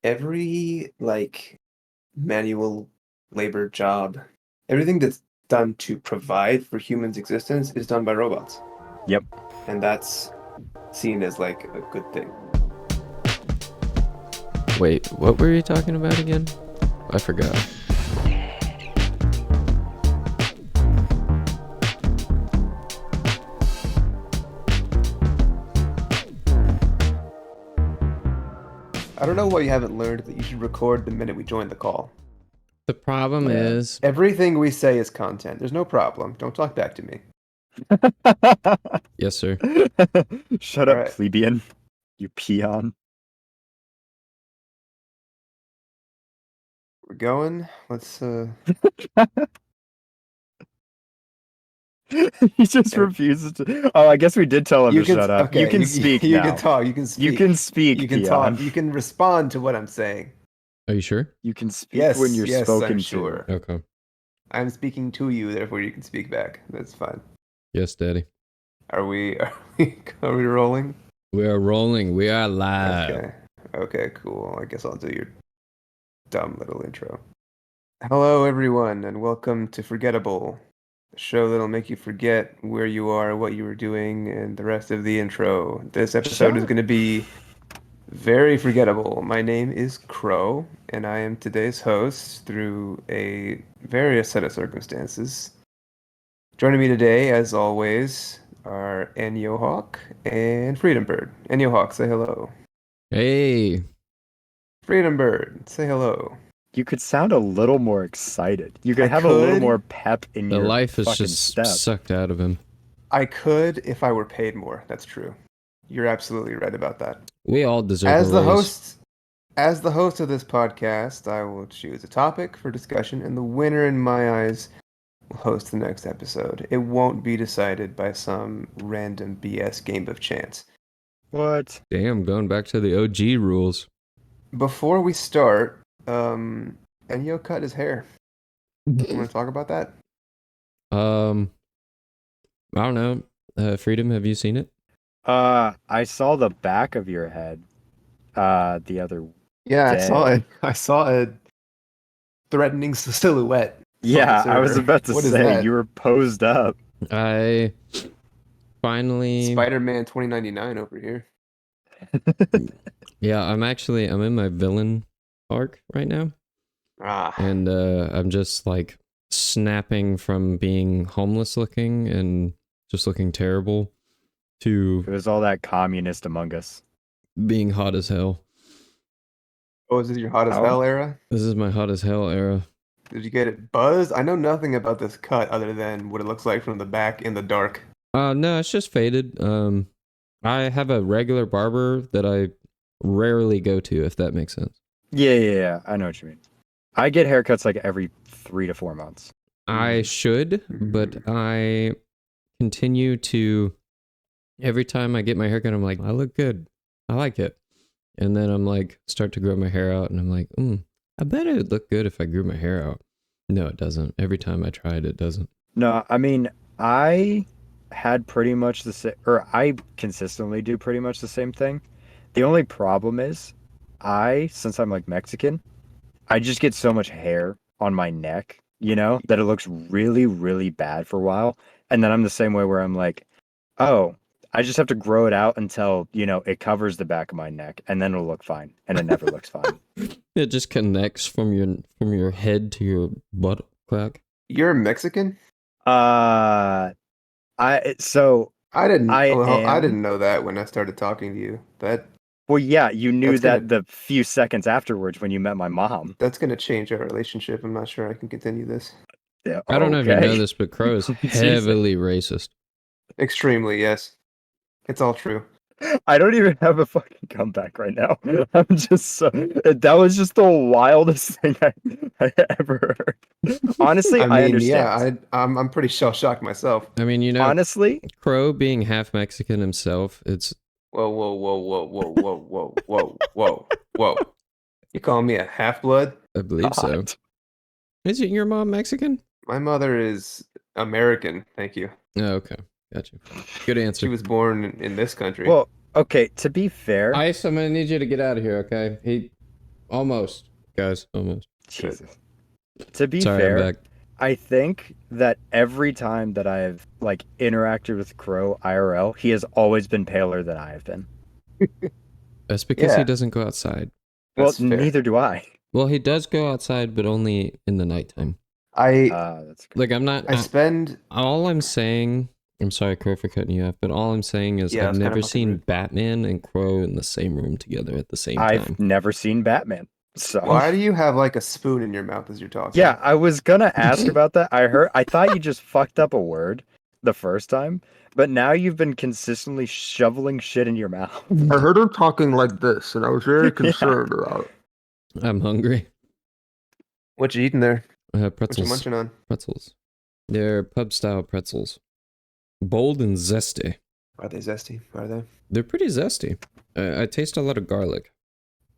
every like manual labor job, everything that's done to provide for humans' existence is done by robots. Yep. And that's seen as like a good thing. Wait, what were you talking about again? I forgot. I don't know why you haven't learned that you should record the minute we join the call. The problem is, Everything we say is content. There's no problem. Don't talk back to me. yes, sir. Shut All up, right. plebeian. You peon. We're going. Let's He just refuses to. Oh, I guess we did tell him you to can shut up. okay, You can speak you now. can talk. You can speak. You can speak, You can peon. talk. You can respond to what I'm saying. Are you sure? You can speak Yes, when you're yes, spoken I'm to. sure. Okay. I'm speaking to you, therefore you can speak back. That's fine. Yes, Daddy. Are we are we rolling? We are rolling. We are live. Okay. Okay, cool. I guess I'll do your dumb little intro. Hello everyone and welcome to Forgettable, the show that'll make you forget where you are, what you were doing, and the rest of the intro. This episode is going to be very forgettable. My name is Crow, and I am today's host through a various set of circumstances. Joining me today, as always, are Enyo Hawk and Freedom Bird. Enyo Hawk, say hello. Hey. Freedom Bird, say hello. You could sound a little more excited. You could I have a little could. more pep in The your life is fucking just step. sucked out of him. I could if I were paid more. That's true. You're absolutely right about that. We all deserve As a the raise. host of this podcast, I will choose a topic for discussion, and the winner in my eyes will host the next episode. It won't be decided by some random BS game of chance. What? Damn, going back to the OG rules. Before we start, Enyo cut his hair. You want to talk about that? I don't know. Freedom, have you seen it? I saw the back of your head. The other. Yeah, I Day. saw it. I saw a threatening silhouette. Yeah, I was server. about to What is say that? you were posed up. I finally. Spider-Man 2099 over here. Yeah, I'm in my villain arc right now. And I'm just like snapping from being homeless looking and just looking terrible It to was all that communist Among Us. being hot as hell. Oh, is this your hot as hell era? This is my hot as hell era. Did you get it buzzed? I know nothing about this cut other than what it looks like from the back in the dark. No, it's just faded. I have a regular barber that I rarely go to, if that makes sense. Yeah. I know what you mean. I get haircuts like every 3 to 4 months. I should, but I continue to. Every time I get my haircut, I'm like, I look good. I like it. And then I'm like, start to grow my hair out, and I'm like, I bet it would look good if I grew my hair out. No, it doesn't. Every time I try it, it doesn't. No, I mean, I had pretty much the same, or I consistently do pretty much the same thing. The only problem is, since I'm like Mexican, I just get so much hair on my neck, that it looks really, really bad for a while. And then I'm the same way where I'm like, oh, I just have to grow it out until, it covers the back of my neck, and then it'll look fine. And it never looks fine. It just connects from your head to your butt crack. You're Mexican? I didn't know that when I started talking to you. Well, yeah, you knew That's the few seconds afterwards when you met my mom. That's gonna change our relationship. I'm not sure I can continue this. Yeah, I don't know if you okay. know this, but Crow is Jesus. heavily racist. Extremely, yes. It's all true. I don't even have a fucking comeback right now. I'm just that was just the wildest thing I ever heard. Honestly, I understand. Yeah, I'm pretty shell-shocked myself. I mean, honestly, Crow being half Mexican himself, it's Whoa. You calling me a half-blood? I believe so. Isn't your mom Mexican? My mother is American, thank you. Oh, okay. Gotcha. Good answer. She was born in this country. Well, okay, to be fair. Ice, I'm gonna need you to get out of here, okay? Almost, guys. Almost. Jesus. To be Sorry, I'm fair, back. I think that every time that I have like interacted with Crow IRL, he has always been paler than I have been. That's because he Yeah. doesn't go outside. Well, That's fair. neither do I. Well, he does go outside, but only in the nighttime. That's good. Like, I'm not. I spend. All I'm saying. I'm sorry, Crow, for cutting you off, but all I'm saying is Yeah, I've it's kinda never fucking seen rude. Batman and Crow in the same room together at the same I've time. never seen Batman. So Why do you have like a spoon in your mouth as you're talking? yeah, I was gonna ask about that. I thought you just fucked up a word the first time, but now you've been consistently shoveling shit in your mouth. I heard him talking like this, and I was very Yeah. concerned about it. I'm hungry. What you eating there? I have What you pretzels. munching on? Pretzels. They're pub style pretzels. Bold and zesty. Are they zesty? Are they? They're pretty zesty. I taste a lot of garlic.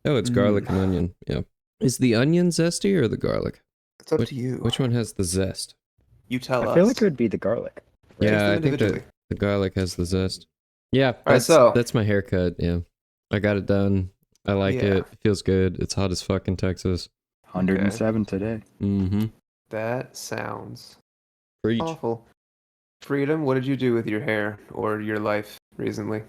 Oh, it's garlic and onion. Yeah. Is the onion zesty or the garlic? It's up to you. Which one has the zest? You tell I us. feel like it would be the garlic. Taste Yeah, them I think individually. the garlic has the zest. Yeah, right, so- that's my haircut. Yeah, I got it done. I like Yeah. it. It feels good. It's hot as fuck in Texas. 107 today. Mm-hmm. That sounds Preach. awful. Freedom, what did you do with your hair or your life recently?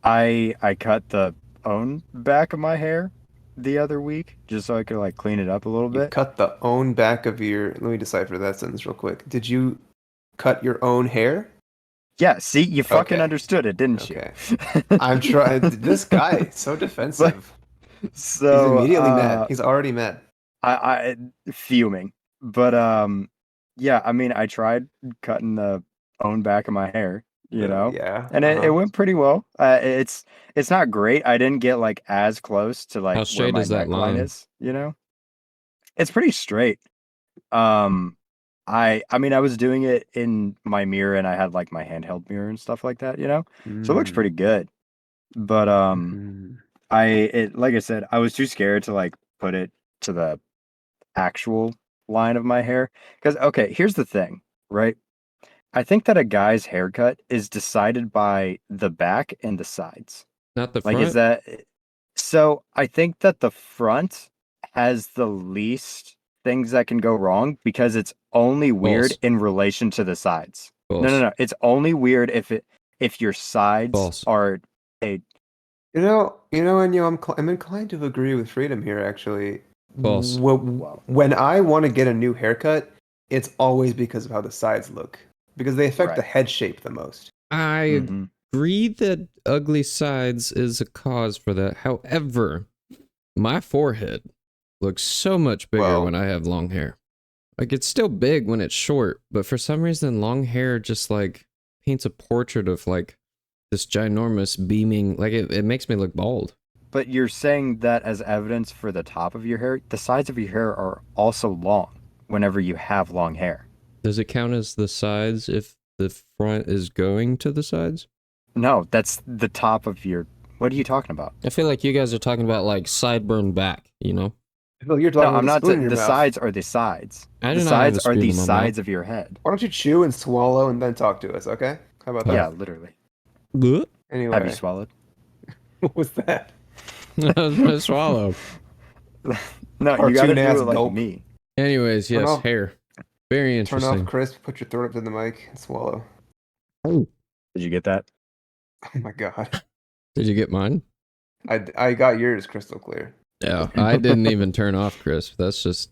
I cut the own back of my hair the other week just so I could like clean it up a little You bit. cut the own back of your. Let me decipher that sentence real quick. Did you cut your own hair? Yeah, see, you fucking Okay. understood it, didn't Okay. you? I'm trying. This guy, so defensive. So He's immediately mad. He's already mad. I fuming. But yeah, I mean I tried cutting the own back of my hair, you know. Yeah. And it went pretty well. It's not great. I didn't get like as close to like How where straight my is that neckline line? is, you know. It's pretty straight. I mean I was doing it in my mirror and I had like my handheld mirror and stuff like that, you know. So it looks pretty good. But like I said, I was too scared to like put it to the actual line of my hair because okay, here's the thing, right? I think that a guy's haircut is decided by the back and the sides. Not the Like, front. is that so? I think that the front has the least things that can go wrong because it's only weird False. in relation to the sides. False. No. It's only weird if your sides False. are a Enyo, I'm inclined to agree with Freedom here, actually. False. When I want to get a new haircut, it's always because of how the sides look. Because they affect the Right. head shape the most. I Mhm. agree that ugly sides is a cause for that. However, my forehead looks so much bigger Well- when I have long hair. Like, it's still big when it's short, but for some reason, long hair just like paints a portrait of like this ginormous beaming. Like, it makes me look bald. But you're saying that as evidence for the top of your hair. The sides of your hair are also long whenever you have long hair. Does it count as the sides if the front is going to the sides? No, that's the top of your. What are you talking about? I feel like you guys are talking about like sideburn back, you know? I feel like you're No, talking I'm with a not. spoon in your The mouth. sides are the sides. I The do not have a sides are spoon the in my sides mouth. of your head. Why don't you chew and swallow and then talk to us, okay? How about Yeah, that? literally. Bleh. Anyway, Have you swallowed? what was that? I was gonna swallow. No, you gotta Cartoon-ass do it like gulp. me. Anyways, Turn yes, off- hair. Very Turn interesting. off crisp, put your throat up to the mic, and swallow. Did you get that? Oh my god. Did you get mine? I got yours crystal clear. Yeah, I didn't even turn off crisp. That's just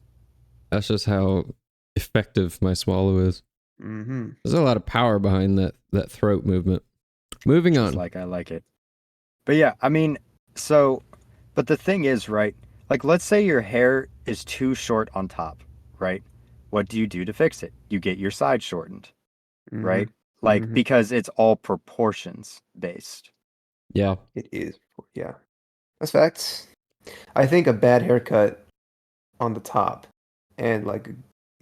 how effective my swallow is. Mm-hmm. There's a lot of power behind that throat movement. Moving Just on. like I like it. But yeah, I mean, but the thing is, right? Like, let's say your hair is too short on top, right? What do you do to fix it? You get your side shortened, right? Like, Mhm. because it's all proportions based. Yeah. It is. Yeah. That's facts. I think a bad haircut on the top and like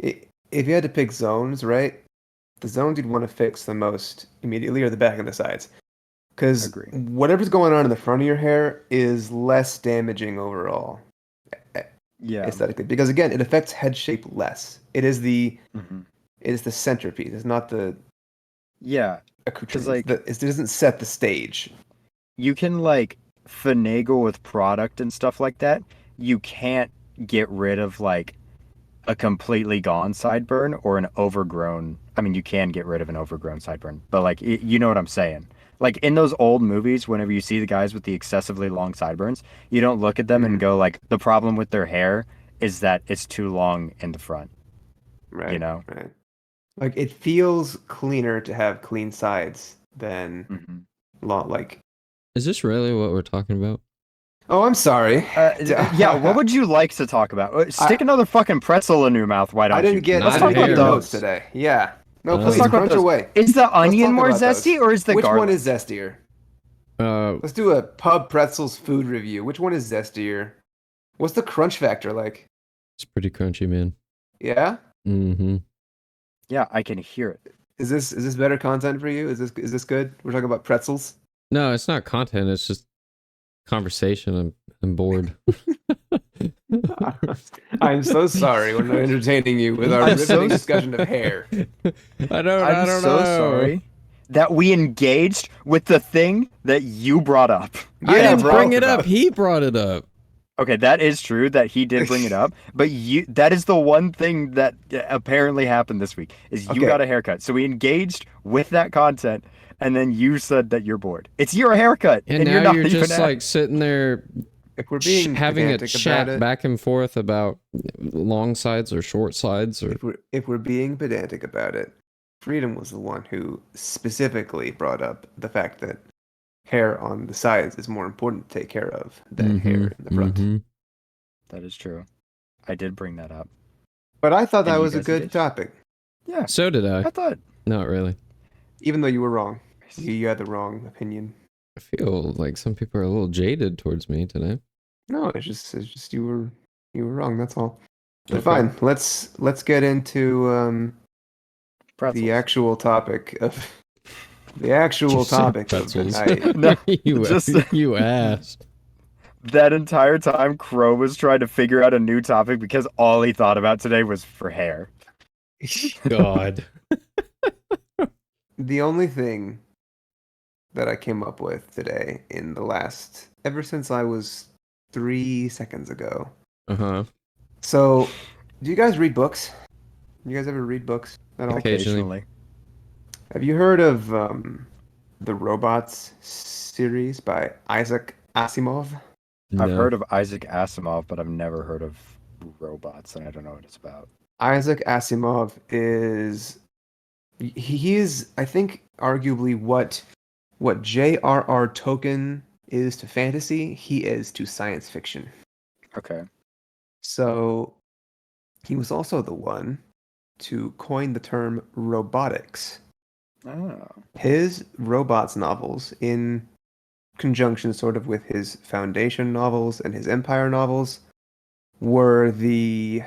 if you had to pick zones, right? The zones you'd want to fix the most immediately are the back and the sides. Because Agree. whatever's going on in the front of your hair is less damaging overall Yeah. aesthetically. Because again, it affects head shape less. It is the Mhm. centerpiece. It's not the Yeah. accoutrement. like- It doesn't set the stage. You can like finagle with product and stuff like that, you can't get rid of like a completely gone sideburn or an overgrown. I mean, you can get rid of an overgrown sideburn, but like you know what I'm saying. Like in those old movies, whenever you see the guys with the excessively long sideburns, you don't look at them and Mhm. go like, the problem with their hair is that it's too long in the front. You Right, know. right. Like it feels cleaner to have clean sides than Hmm. long. Like, Is this really what we're talking about? oh, I'm sorry. Yeah. What would you like to talk about? I Stick another fucking pretzel in your mouth. Why I don't didn't you? get Let's I Not talk didn't get about your hair. notes those. today. Yeah. No, Let's please talk about crunch those. away. Is the Let's onion talk more about those. zesty or is the Which one garlic? is zestier? Uh, Let's do a pub pretzels food review. Which one is zestier? What's the crunch factor like? it's pretty crunchy, man. Yeah? Mm-hmm. Yeah, I can hear it. Is this better content for you? Is this good? We're talking about pretzels. No, it's not content. It's just conversation. I'm bored. I'm so sorry we're not entertaining you with our I'm so riveting s- discussion of hair. I I'm don't so know. sorry that we engaged with the thing that you brought up. I Yeah, didn't bro. bring it up. He brought it up. Okay, that is true that he did bring it up, but that is the one thing that apparently happened this week is you got Okay. a haircut. So we engaged with that content and then you said that you're bored. It's your haircut And and you're now not you're even just like sitting there If we're being having a pedantic about chat it, back and forth about long sides or short sides or if we're being pedantic about it, Freedom was the one who specifically brought up the fact that hair on the sides is more important to take care of than hair in the front. That is true. I did bring that up. But I thought And that you was a guys good engaged? topic, Yeah, So did I. I thought. Not really. even though you were wrong. You had the wrong opinion. I feel like some people are a little jaded towards me today. No, it's just you were wrong. That's all. But Okay. fine, let's get into Pretzels. the actual topic of the actual You said topic of the pretzels. night. No, you, just you asked. that entire time, Crow was trying to figure out a new topic because all he thought about today was for hair. God. The only thing that I came up with today in the last ever since I was 3 seconds ago. Uh-huh. So, do you guys read books? You guys ever read books at all? Occasionally. Have you heard of the Robots series by Isaac Asimov? I've No. heard of Isaac Asimov, but I've never heard of robots, and I don't know what it's about. Isaac Asimov is he is, I think, arguably what J.R.R. Tolkien is to fantasy, he is to science fiction. Okay. So he was also the one to coin the term robotics. Oh. His robots novels, in conjunction sort of with his Foundation novels and his Empire novels, were the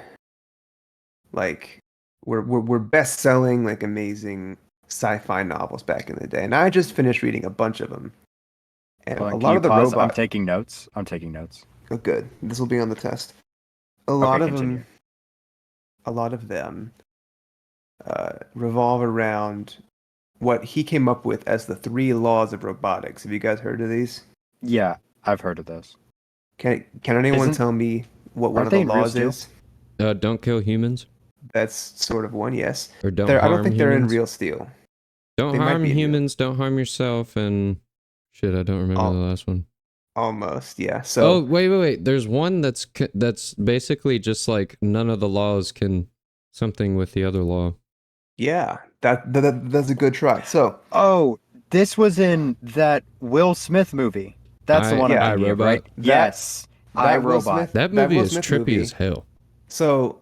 like were best selling, like amazing sci-fi novels back in the day. And I just finished reading a bunch of them. And Hold a on, can lot you of the pause? I'm robot taking notes. I'm taking notes. oh, good. This will be on the test. Okay, continue. A lot of them revolve around what he came up with as the 3 laws of robotics. Have you guys heard of these? Yeah, I've heard of those. Can anyone Isn't tell me what one aren't of the they in Real laws Steel? is? Don't kill humans That's sort of one, yes. or don't I don't harm think they're in humans. Real Steel. Don't They might harm be in Real. humans, don't harm yourself, and shit, I don't remember the Al- last one. Almost, yeah. Oh, So wait. There's one that's basically just like none of the laws can something with the other law. yeah, that's a good try. So Oh, this was in that Will Smith movie. That's the one I'm yeah, thinking of, right? iRobot. Yes, that Will iRobot. Smith That that movie Will is Smith trippy movie. as hell. So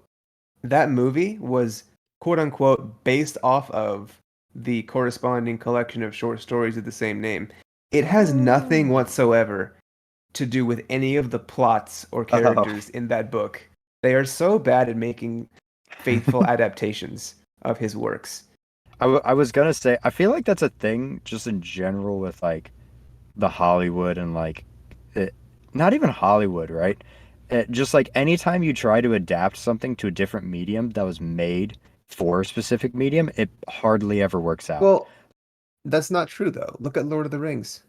that movie was quote unquote based off of the corresponding collection of short stories of the same name. It has nothing whatsoever to do with any of the plots or Oh. characters in that book. They are so bad at making faithful adaptations of his works. I was gonna say, I feel like that's a thing just in general with like the Hollywood and like, not even Hollywood, right? Just like anytime you try to adapt something to a different medium that was made for a specific medium, it hardly ever works out. Well, that's not true though. Look at Lord of the Rings.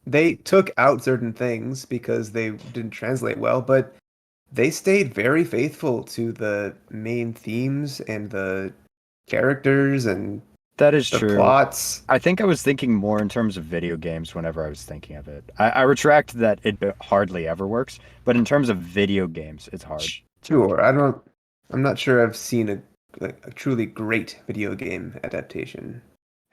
They took out certain things because they didn't translate well, but they stayed very faithful to the main themes and the characters and That is the true. plots. I think I was thinking more in terms of video games whenever I was thinking of it. I retract that it hardly ever works, but in terms of video games, it's hard to make it Sure, work. I'm not sure I've seen a truly great video game adaptation.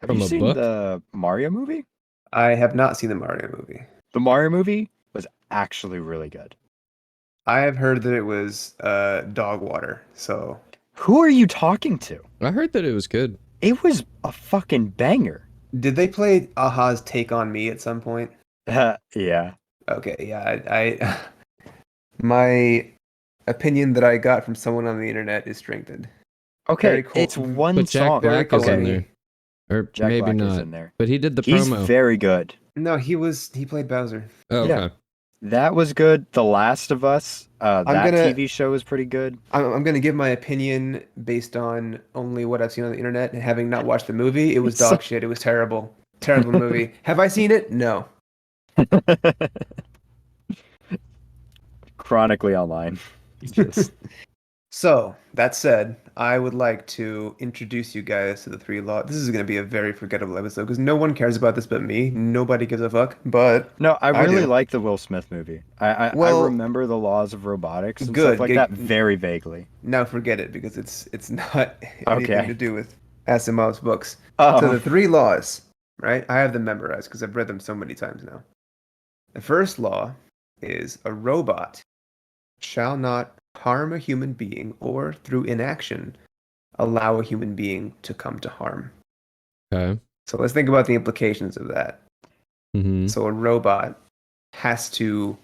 Have you From a seen book? the Mario movie? I have not seen the Mario movie. The Mario movie was actually really good. I have heard that it was dog water. So, Who are you talking to? I heard that it was good. It was a fucking banger. did they play Aha's Take on Me at some point? Yeah. Okay, yeah, I my opinion that I got from someone on the internet is strengthened. Very Okay, cool. it's one But Jack song. Very Black is in Okay, there. Or Jack maybe Black is not. in there. But he did the He's promo. very good. No, he played Bowser. Oh, Yeah. okay. That was good. The Last of Us, I'm that gonna TV show was pretty good. I'm gonna give my opinion based on only what I've seen on the internet and having not watched the movie. It was So- dog shit. It was terrible. Terrible movie. Have I seen it? No. Chronically online. Just So, that said, I would like to introduce you guys to the three laws. This is going to be a very forgettable episode because no one cares about this but me. Nobody gives a fuck, but no, I I really do. like the Will Smith movie. I Well, remember the laws of robotics and stuff good. like that very vaguely. Now forget it because it's not anything Okay. to do with Asimov's books. So Oh, the three laws, right? I have them memorized because I've read them so many times now. The first law is a robot shall not harm a human being or through inaction allow a human being to come to harm. Okay. So let's think about the implications of that. Mm-hmm. So a robot has to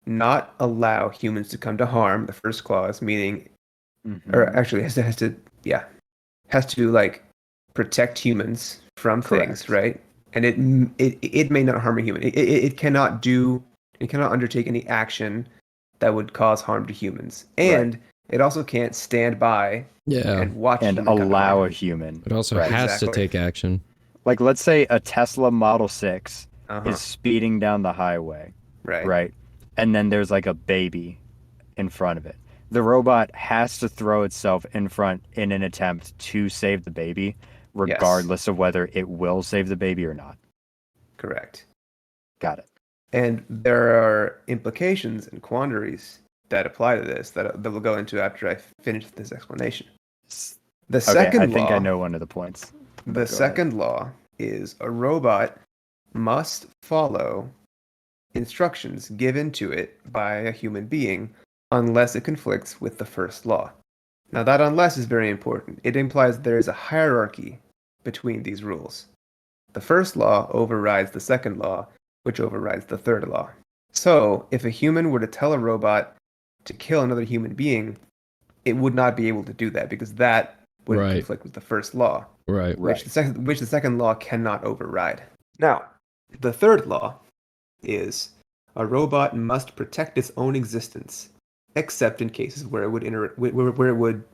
not allow humans to come to harm, the first clause, meaning, or actually has to like protect humans from things, Correct. right? And it may not harm a human. It cannot undertake any action that would cause harm to humans. And it also can't stand by Yeah. and watch and human come to allow harm. a human. It also Right. has Exactly. to take action. Like, let's say a Tesla Model 6 Uh-huh. is speeding down the highway, Right. right? And then there's like a baby in front of it. The robot has to throw itself in front in an attempt to save the baby, regardless of whether it will save the baby or not. Correct. Got it. And there are implications and quandaries that apply to this that we'll go into after I finish this explanation. The Okay, second I think law, I know one of the points. the Go ahead. second law is a robot must follow instructions given to it by a human being unless it conflicts with the first law. Now that unless is very important. It implies there is a hierarchy between these rules. The first law overrides the second law, which overrides the third law. So, if a human were to tell a robot to kill another human being, it would not be able to do that because that would Right. conflict with the first law, Right. Right. which the second law cannot override. Now, the third law is a robot must protect its own existence, except in cases where it would where it would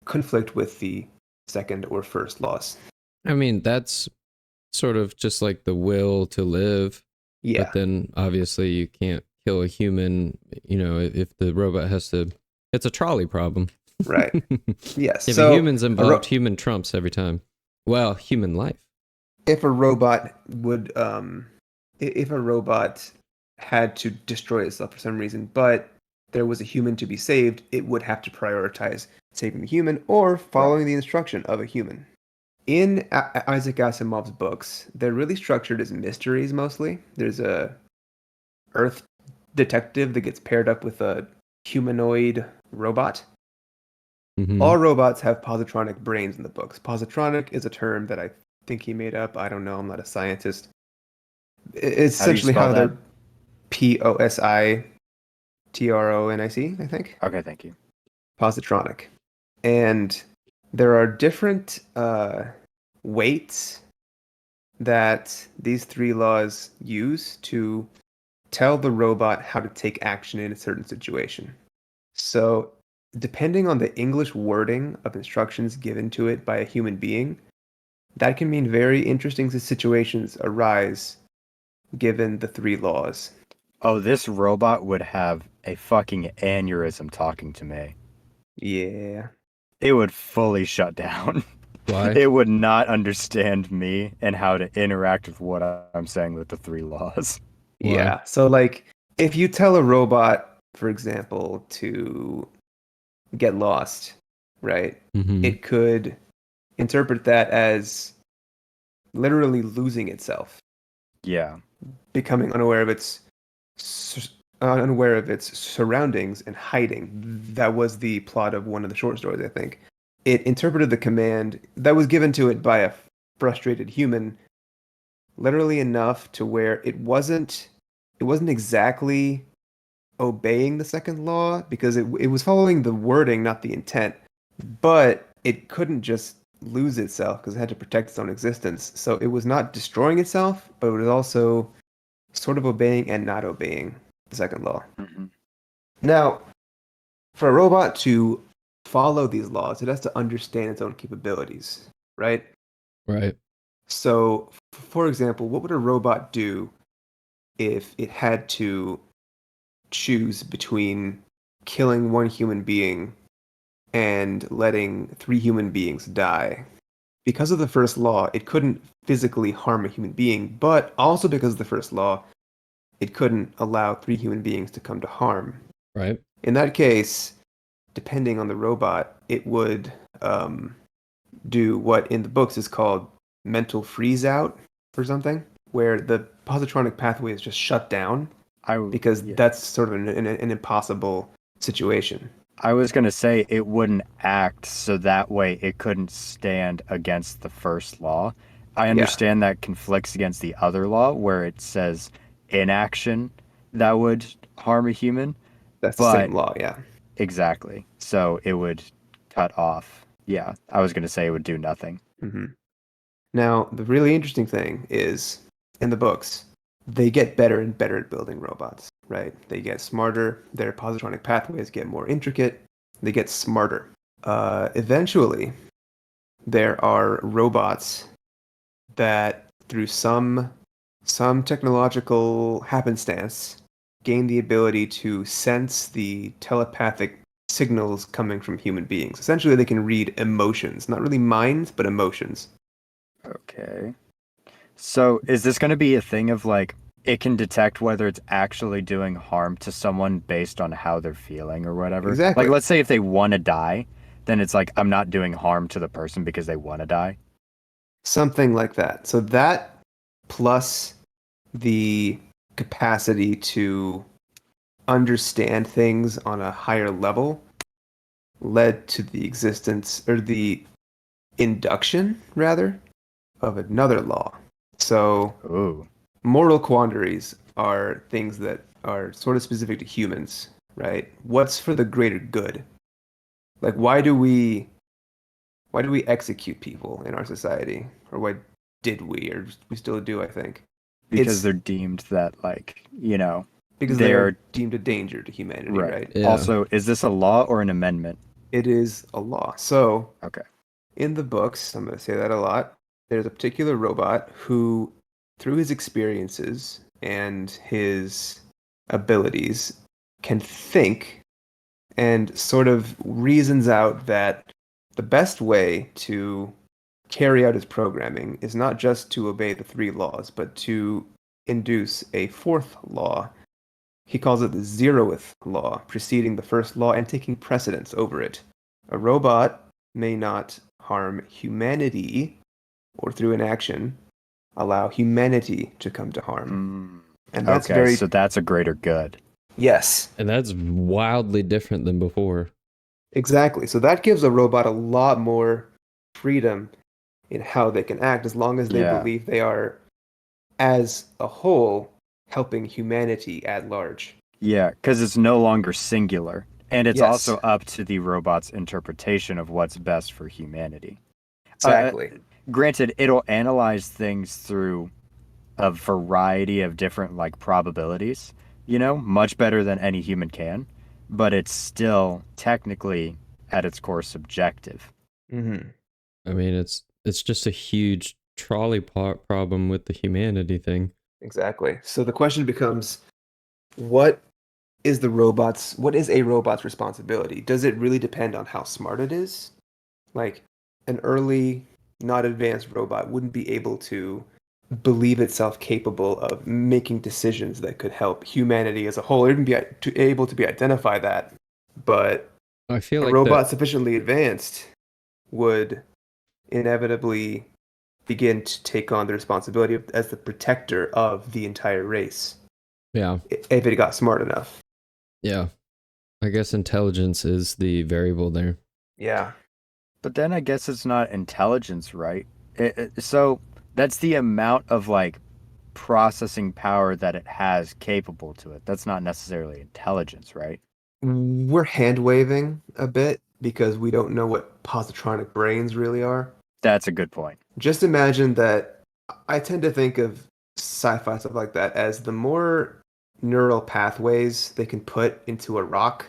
conflict with the second or first laws. I mean, that's sort of just like the will to live. Yeah, But then obviously you can't kill a human, if the robot has to. It's a trolley problem. right. Yes. If So a human's involved, human trumps every time. Well, human life. if a robot would if a robot had to destroy itself for some reason, but there was a human to be saved, it would have to prioritize saving the human or following the instruction of a human. In Isaac Asimov's books, they're really structured as mysteries mostly. There's a Earth detective that gets paired up with a humanoid robot. Mhm. All robots have positronic brains in the books. Positronic is a term that I think he made up. I don't know. I'm not a scientist. It's How do you essentially spell how that? they're positronic, I think. Okay, thank you. Positronic. And there are different weights that these three laws use to tell the robot how to take action in a certain situation. So, depending on the English wording of instructions given to it by a human being, that can mean very interesting situations arise given the three laws? Oh, this robot would have a fucking aneurysm talking to me. Yeah. It would fully shut down. Why? It would not understand me and how to interact with what I'm saying with the three laws. Why? Yeah. So like if you tell a robot, for example, to get lost, right? Mm-hmm. It could interpret that as literally losing itself, Yeah. becoming unaware of its surroundings and hiding. That was the plot of one of the short stories, I think. It interpreted the command that was given to it by a frustrated human literally enough to where it wasn't exactly obeying the second law because it was following the wording, not the intent. But it couldn't just lose itself because it had to protect its own existence. So it was not destroying itself, but it was also sort of obeying and not obeying the second law. Hmm. Now, for a robot to follow these laws, it has to understand its own capabilities, right? Right. So, for example, what would a robot do if it had to choose between killing one human being and letting three human beings die? Because of the first law, it couldn't physically harm a human being, but also because of the first law, it couldn't allow three human beings to come to harm. Right. In that case, depending on the robot, it would do what in the books is called mental freeze out or something, where the positronic pathway is just shut down because Yeah. that's sort of an impossible situation. I was gonna say it wouldn't act so that way it couldn't stand against the first law. I Yeah, understand that conflicts against the other law where it says inaction that would harm a human, that's the but same law. Yeah. exactly. So it would cut off. Yeah, I was gonna say it would do nothing. hmm Now, the really interesting thing is in the books, they get better and better at building robots, right? They get smarter, their positronic pathways get more intricate, they get smarter. Eventually, there are robots that, through some technological happenstance, gain the ability to sense the telepathic signals coming from human beings. Essentially, they can read emotions, not really minds, but emotions. Okay. So is this gonna be a thing of like it can detect whether it's actually doing harm to someone based on how they're feeling or whatever? Like Exactly. let's say if they wanna die, then it's like I'm not doing harm to the person because they wanna die. Something like that. So that plus the capacity to understand things on a higher level led to the existence or the induction, rather, of another law. So Ooh. moral quandaries are things that are sort of specific to humans, right? What's for the greater good? Like why do we execute people in our society? Or why did we? Or we still do, I think. Because It's they're deemed that like, because they they're are deemed a danger to humanity, right. right? Yeah. Also, is this a law or an amendment? It is a law. So Okay. in the books, I'm going to say that a lot, there's a particular robot who, through his experiences and his abilities, can think and sort of reasons out that the best way to carry out his programming is not just to obey the three laws, but to induce a fourth law. He calls it the zeroth law, preceding the first law and taking precedence over it. A robot may not harm humanity, or through inaction, allow humanity to come to harm. Mm. And that's Okay, very, so that's a greater good. yes, And that's wildly different than before. exactly. So that gives a robot a lot more freedom in how they can act as long as they Yeah. believe they are, as a whole, helping humanity at large. Yeah, because it's no longer singular. And it's Yes, also up to the robot's interpretation of what's best for humanity. Uh, exactly. Granted, it'll analyze things through a variety of different like probabilities, much better than any human can, but it's still technically at its core subjective. hmm I mean, it's just a huge trolley problem with the humanity thing. Exactly. So the question becomes, what what is a robot's responsibility? Does it really depend on how smart it is? Like an early, not advanced robot wouldn't be able to believe itself capable of making decisions that could help humanity as a whole. It wouldn't be able to be identify that. But I feel a like robot sufficiently advanced would inevitably begin to take on the responsibility as the protector of the entire race yeah, if it got smart enough. yeah. I guess intelligence is the variable there. Yeah. But then I guess it's not intelligence, right? So that's the amount of like processing power that it has capable to it. That's not necessarily intelligence, right? We're hand waving a bit because we don't know what positronic brains really are. That's a good point. Just imagine that I tend to think of sci-fi stuff like that as the more neural pathways they can put into a rock,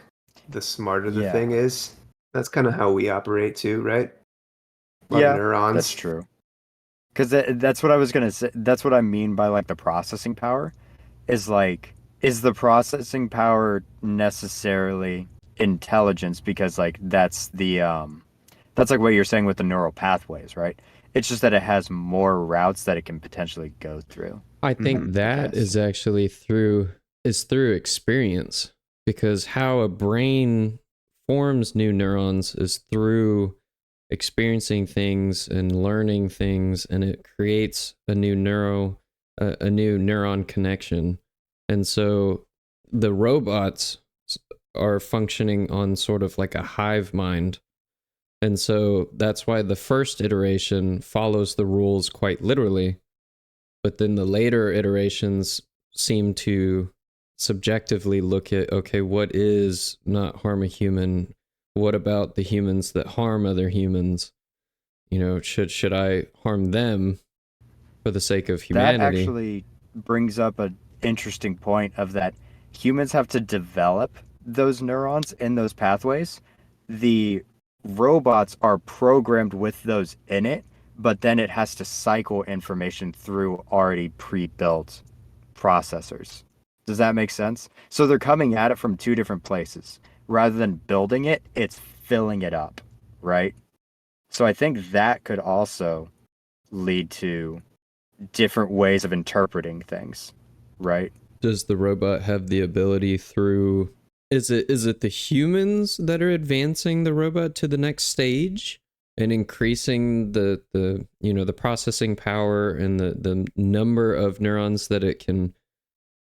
the smarter the thing Yeah. is. That's kind of how we operate too, right? A lot of Yeah, that's neurons. true. Because that's what I was gonna say. That's what I mean by like the processing power. Is like, is the processing power necessarily intelligence? Because like that's like what you're saying with the neural pathways, right? It's just that it has more routes that it can potentially go through. I think I that guess. is actually through experience, because how a brain forms new neurons is through experiencing things and learning things, and it creates a new neuron connection. And so the robots are functioning on sort of like a hive mind. And so that's why the first iteration follows the rules quite literally, but then the later iterations seem to subjectively look at, okay, what is not harm a human? What about the humans that harm other humans? Should I harm them for the sake of That humanity? actually brings up an interesting point of that humans have to develop those neurons in those pathways. The robots are programmed with those in it, but then it has to cycle information through already pre-built processors. Does that make sense? So they're coming at it from two different places. Rather than building it, it's filling it up, right? So I think that could also lead to different ways of interpreting things, right? Does the robot have the ability through, is it the humans that are advancing the robot to the next stage and increasing the processing power and the number of neurons that it can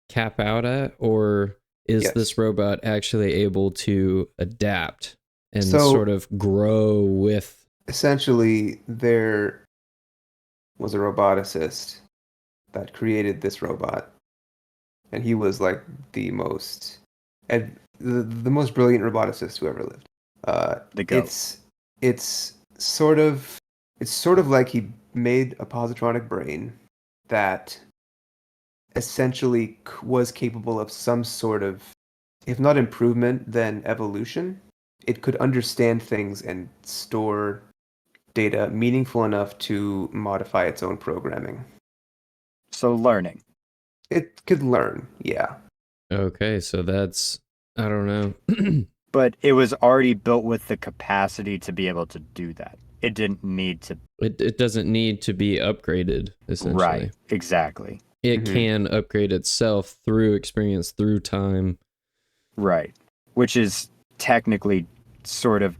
cap out at, or is Yes. this robot actually able to adapt and sort So of grow with? essentially, there was a roboticist that created this robot, and he was like the most the most brilliant roboticist who ever lived. Uh, The goat. it's sort of it's sort of like he made a positronic brain that essentially was capable of some sort of, if not improvement, then evolution. It could understand things and store data meaningful enough to modify its own programming. So learning. It could learn, yeah. Okay, so that's, I don't know. But it was already built with the capacity to be able to do that. It didn't need to. It doesn't need to be upgraded, Right, essentially. exactly. It Hmm. can upgrade itself through experience, through time. Right. Which is technically sort of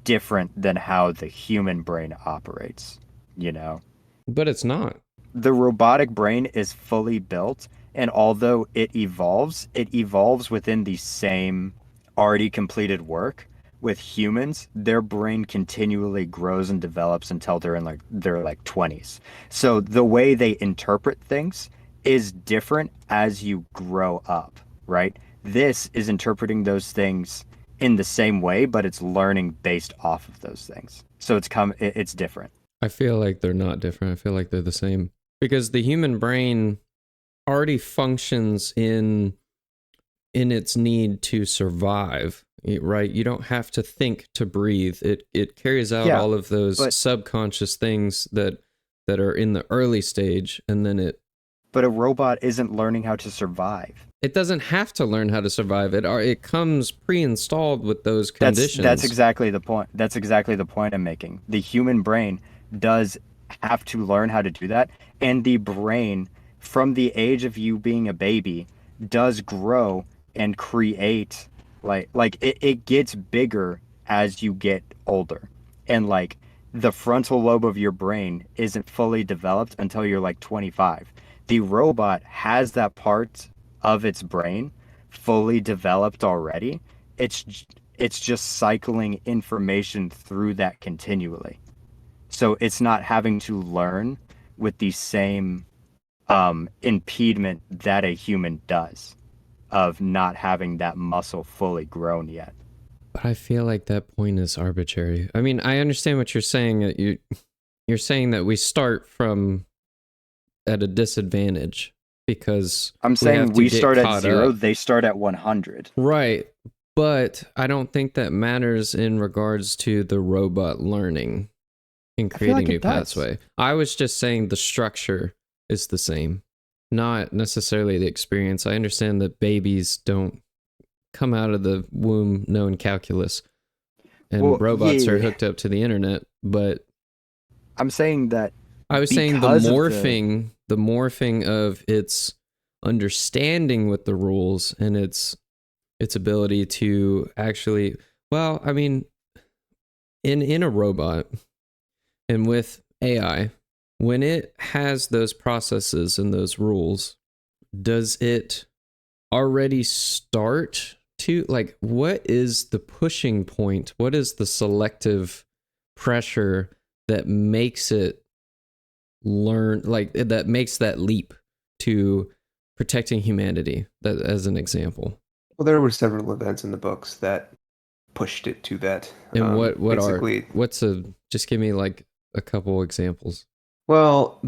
different than how the human brain operates, you know? But it's not. The robotic brain is fully built, and although it evolves within the same already completed work. With humans, their brain continually grows and develops until they're in like their like 20s. So the way they interpret things is different as you grow up, right? This is interpreting those things in the same way, but it's learning based off of those things. So it's different. I feel like they're not different. I feel like they're the same. Because the human brain already functions in its need to survive, right? You don't have to think to breathe. It carries out Yeah, all of those but subconscious things that are in the early stage, and then it But a robot isn't learning how to survive. It doesn't have to learn how to survive. It comes pre-installed with those That's conditions. exactly the point. That's exactly the point I'm making. The human brain does have to learn how to do that, and the brain, from the age of you being a baby, does grow and create it gets bigger as you get older. And like the frontal lobe of your brain isn't fully developed until you're like 25. The robot has that part of its brain fully developed already. It's it's just cycling information through that continually. So it's not having to learn with the same impediment that a human does of not having that muscle fully grown yet. But I feel like that point is arbitrary. I mean, I understand what you're saying. You're saying that we start from at a disadvantage because I'm we have saying to we get start at caught 0, up. they start at 100. Right. But I don't think that matters in regards to the robot learning and I feel creating like new it does. pathway. I was just saying the structure is the same, not necessarily the experience. I understand that babies don't come out of the womb knowing calculus and Well, robots are yeah, hooked up to the internet, but I'm saying that I was saying because of the the morphing of its understanding with the rules and its ability to actually, well, I mean, in a robot and with AI, when it has those processes and those rules, does it already start to, like, what is the pushing point? What is the selective pressure that makes it learn, like that makes that leap to protecting humanity, that as an example? Well, there were several events in the books that pushed it to that. And what are, Basically, what's a, just give me like a couple examples. well,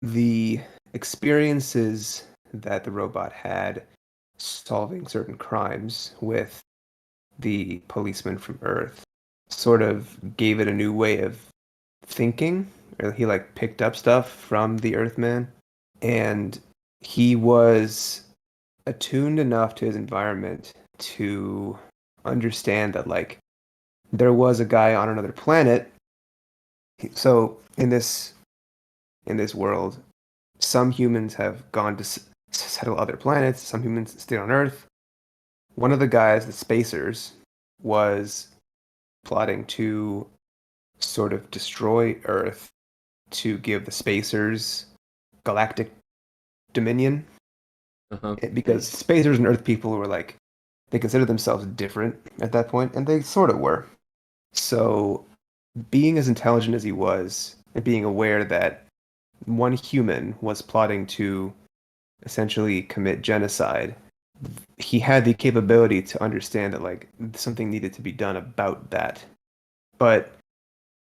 the experiences that the robot had solving certain crimes with the policeman from Earth sort of gave it a new way of thinking. Or he like picked up stuff from the Earthman, and he was attuned enough to his environment to understand that like there was a guy on another planet. So in this world, some humans have gone to settle other planets. Some humans stay on Earth. One of the guys, the Spacers, was plotting to sort of destroy Earth to give the Spacers galactic dominion. Uh-huh. Because Spacers and Earth people were like, they considered themselves different at that point, and they sort of were. So, being as intelligent as he was, and being aware that one human was plotting to essentially commit genocide, he had the capability to understand that like something needed to be done about that. But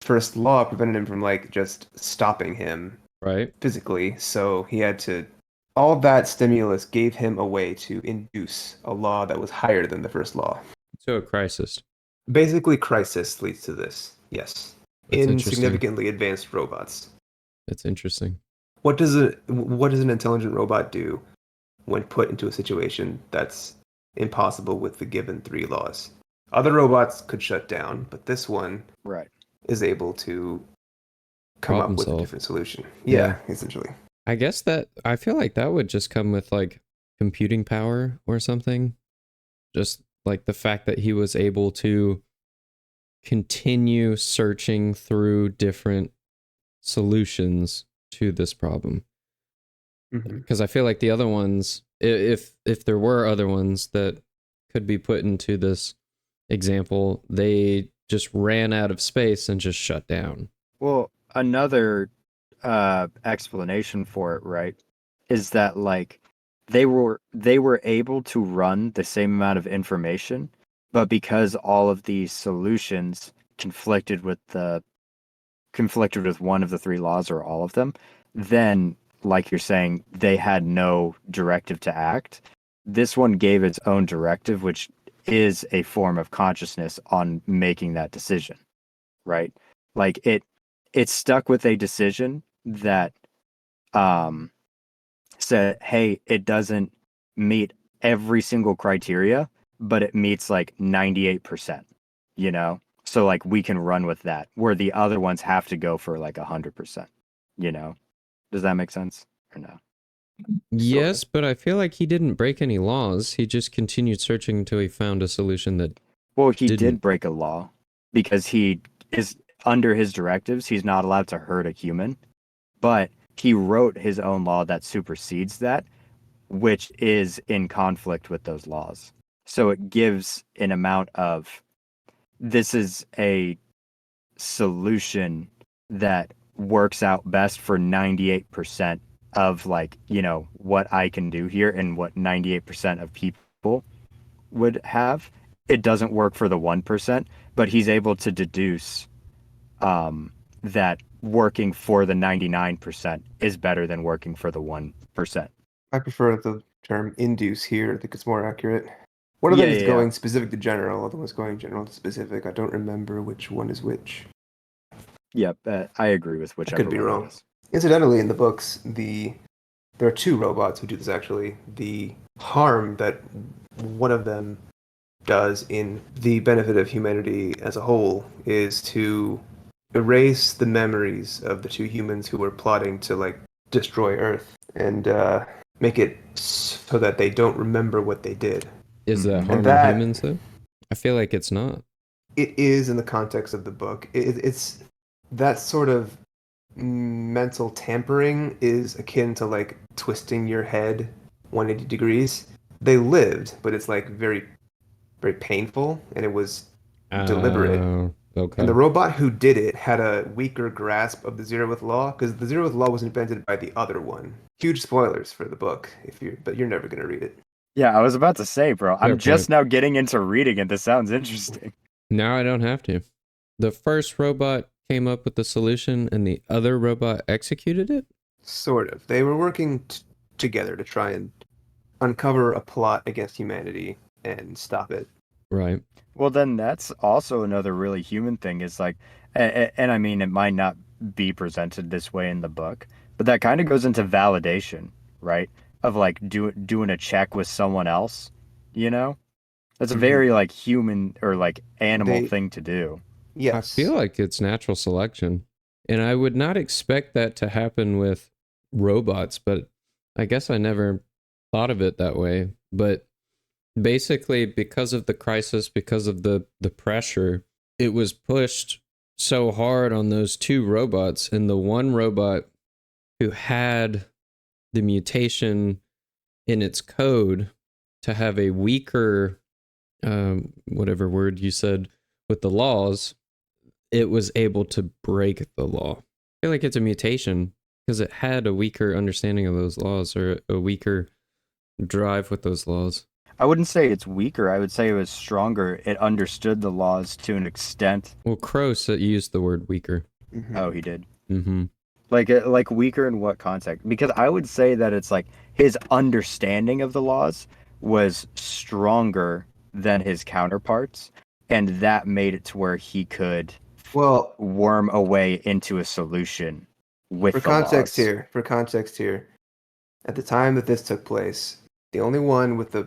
first law prevented him from like just stopping him Right. physically, so he had to. All that stimulus gave him a way to induce a law that was higher than the first law. So a crisis. Basically, crisis leads to this. Yes, That's in interesting. significantly advanced robots. That's interesting. What does an intelligent robot do when put into a situation that's impossible with the given three laws? Other robots could shut down, but this one right. is able to come Problem up with a solve. different solution. Yeah. Yeah, essentially. I guess that, I feel like that would just come with like computing power or something. Just like the fact that he was able to continue searching through different solutions to this problem. Hmm. Because I feel like the other ones, if there were other ones that could be put into this example, they just ran out of space and just shut down. Well, another explanation for it, right, is that like they were able to run the same amount of information, but because all of these solutions conflicted with one of the three laws or all of them, then like you're saying, they had no directive to act. This one gave its own directive, which is a form of consciousness on making that decision, right? Like it stuck with a decision that um said, hey, it doesn't meet every single criteria, but it meets like 98%, you know? So like we can run with that, where the other ones have to go for like 100%, you know? Does that make sense or no? Sort of. Yes, but I feel like he didn't break any laws. He just continued searching until he found a solution that Well, he didn't. did break a law because he is under his directives, he's not allowed to hurt a human, but he wrote his own law that supersedes that, which is in conflict with those laws. So it gives an amount of this is a solution that works out best for 98% of like, what I can do here and what 98% of people would have. It doesn't work for the 1%, but he's able to deduce that working for the 99% is better than working for the 1%. I prefer the term induce here. I think it's more accurate. One of Yeah, them is yeah, yeah. going specific to general, other one's going general to specific. I don't remember which one is which. Yep, I agree with I could whichever be one wrong. it is. Incidentally, in the books, there are two robots who do this actually. The harm that one of them does in the benefit of humanity as a whole is to erase the memories of the two humans who were plotting to like destroy Earth and make it so that they don't remember what they did. Is that Mhm. And harming that humans though? I feel like it's not. it is in the context of the book. It's that sort of mental tampering is akin to like twisting your head 180 degrees. They lived, but it's like very, very painful, and it was deliberate. And the Okay. robot who did it had a weaker grasp of the zeroth law because the zeroth law was invented by the other one. Huge spoilers for the book, but you're never gonna read it. Yeah, I was about to say, bro, Fair I'm just point. now getting into reading it. This sounds interesting. Now I don't have to. The first robot came up with the solution and the other robot executed it? Sort of. They were working together to try and uncover a plot against humanity and stop it. Right. Well, then that's also another really human thing is like, and I mean, it might not be presented this way in the book, but that kind of goes into validation, right? Of like doing a check with someone else, you know? That's a Hmm. very like human or like animal They, thing to do. I feel yes. like it's natural selection. And I would not expect that to happen with robots, but I guess I never thought of it that way. But basically, because of the crisis, because of the pressure, it was pushed so hard on those two robots. And the one robot who had the mutation in its code to have a weaker, whatever word you said, with the laws, it was able to break the law. I feel like it's a mutation because it had a weaker understanding of those laws or a weaker drive with those laws. I wouldn't say it's weaker. I would say it was stronger. It understood the laws to an extent. Well, Crow used the word weaker. Oh, Hmm. he did. Mm-hmm. Like weaker in what context? Because I would say that it's like his understanding of the laws was stronger than his counterparts, and that made it to where he could Well, worm a way into a solution with the laws. for context here, at the time that this took place, the only one with the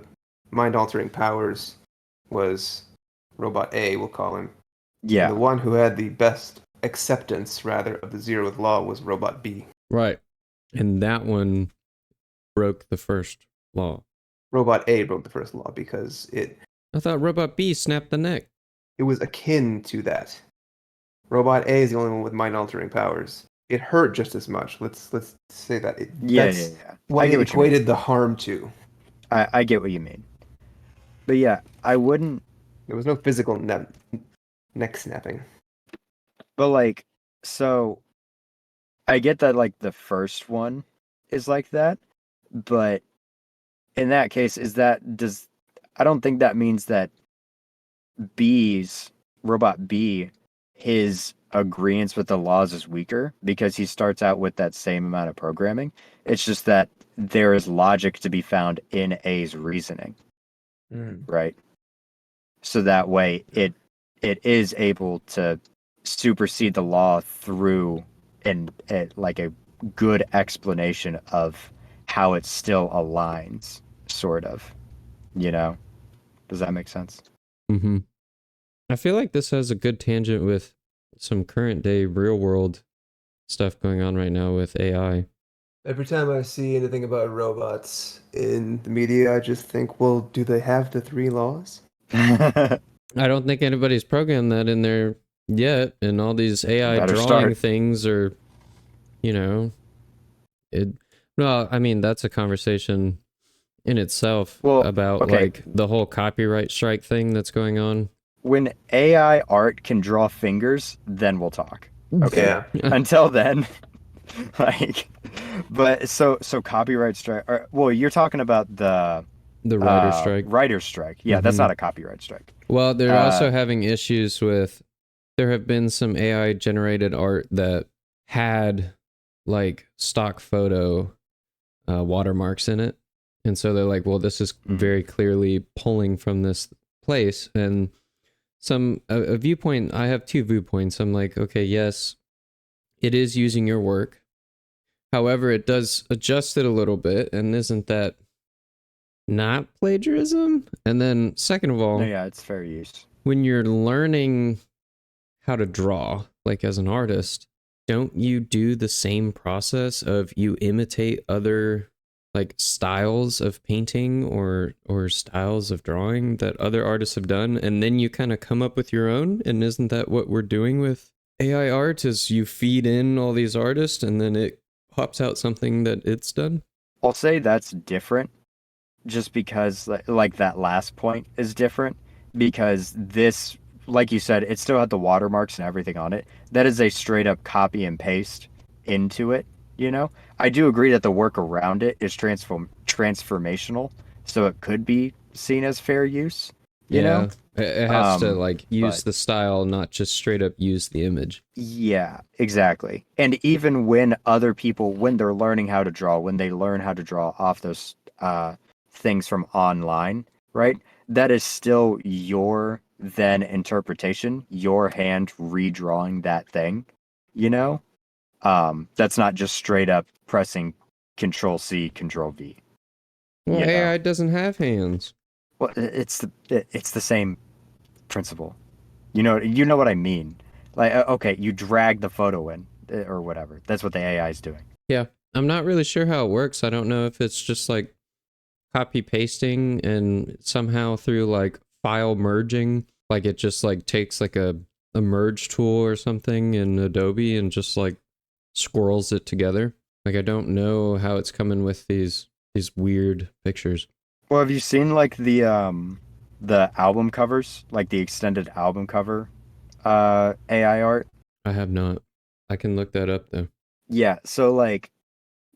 mind-altering powers was Robot A, we'll call him. And the Yeah. one who had the best acceptance, rather, of the zeroth law was Robot B. Right. And that one broke the first law. Robot A broke the first law because I thought Robot B snapped the neck. it was akin to that. Robot A is the only one with mind-altering powers. It hurt just as much. Let's say that. Yeah, yeah, That's yeah. what I it get what you mean. equated the harm to. I get what you mean. But yeah, I wouldn't. There was no physical neck snapping. But like, so I get that like the first one is like that, but in that case, I don't think that means that robot B, his agreement with the laws is weaker because he starts out with that same amount of programming. It's just that there is logic to be found in A's reasoning, right? So that way it is able to supersede the law through like a good explanation of how it still aligns, sort of. You know? Does that make sense? Mm-hmm. I feel like this has a good tangent with some current day real world stuff going on right now with AI. Every time I see anything about robots in the media, I just think, well, do they have the three laws? I don't think anybody's programmed that in there yet, and all these AI Better drawing start. things are, you know, it. Well, I mean, that's a conversation in itself Well, about okay, like the whole copyright strike thing that's going on. when AI art can draw fingers, then we'll talk. Okay. Yeah. Until then, like, but so copyright strike. Well, you're talking about the The writer strike. writer's strike. Yeah, that's Hmm. not a copyright strike. Well, they're Uh, also having issues with. There have been some AI generated art that had like stock photo watermarks in it, and so they're like, well, this is mhm. very clearly pulling from this place. And a viewpoint. I have two viewpoints. I'm like, okay, yes, it is using your work. However, it does adjust it a little bit, and isn't that not plagiarism? And then, second of No, all, yeah, it's fair use. when you're learning how to draw, like as an artist, don't you do the same process of you imitate other like styles of painting or styles of drawing that other artists have done, and then you kind of come up with your own? And isn't that what we're doing with AI art, is you feed in all these artists and then it pops out something that it's done? I'll say that's different, just because like that last point is different because this, like you said, it still had the watermarks and everything on it. That is a straight up copy and paste into it. You know, I do agree that the work around it is transformational, so it could be seen as fair use. You know, Yeah, it has to like use but the style, not just straight up use the image. yeah, exactly. And even when other people, when they're learning how to draw, when they learn how to draw off those things from online, right? That is still your then interpretation, your hand redrawing that thing, you know? That's not just straight up pressing Control C, Control V, Well, you know? AI doesn't have hands. Well, it's the same principle. You know what I mean. Like, okay, you drag the photo in or whatever. That's what the AI is doing. Yeah, I'm not really sure how it works. I don't know if it's just like copy pasting and somehow through like file merging, like it just like takes like a merge tool or something in Adobe and just like squirrels it together. Like I don't know how it's coming with these weird pictures. Well, have you seen like the album covers, like the extended album cover AI art? I have not. I can look that up though. Yeah, so like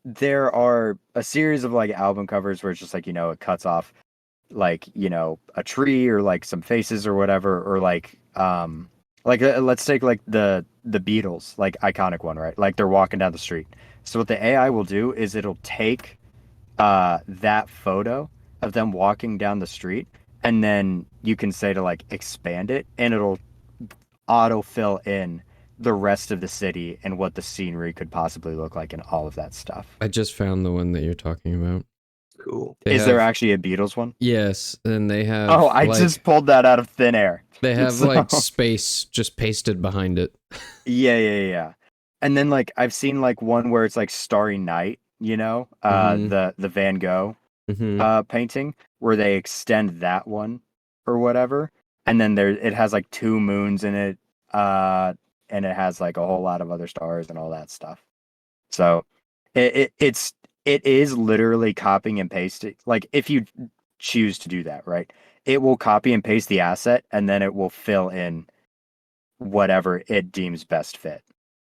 there are a series of like album covers where it's just like, it cuts off like, a tree or like some faces or whatever, or like let's take like the Beatles, like iconic one, right? Like they're walking down the street. So what the AI will do is it'll take that photo of them walking down the street, and then you can say to like expand it, and it'll auto fill in the rest of the city and what the scenery could possibly look like and all of that stuff. I just found the one that you're talking about. Cool. They Is there have, actually a Beatles one? yes, and they Oh, have I like just pulled that out of thin air. they have So, like space just pasted behind it. yeah. And then like I've seen like one where it's like Starry Night, Mm-hmm. the Van Gogh Mm-hmm. painting where they extend that one or whatever, and then it has like two moons in it, uh, and it has like a whole lot of other stars and all that stuff. So it is literally copying and pasting. Like if you choose to do that, right? It will copy and paste the asset, and then it will fill in whatever it deems best fit.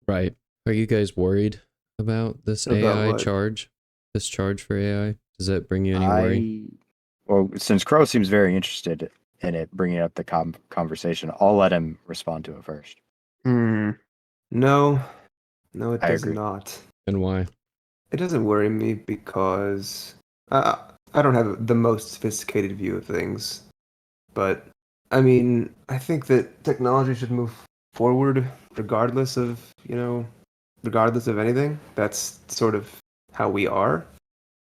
Right. Are you guys worried about this About AI what? charge? This charge for AI? Does that bring you any worry? I Well, since Crow seems very interested in it, bringing up the conversation, I'll let him respond to it first. Hmm. No, no, it I does agree. not. And why? It doesn't worry me because I don't have the most sophisticated view of things. But I mean, I think that technology should move forward regardless of, regardless of anything. That's sort of how we are.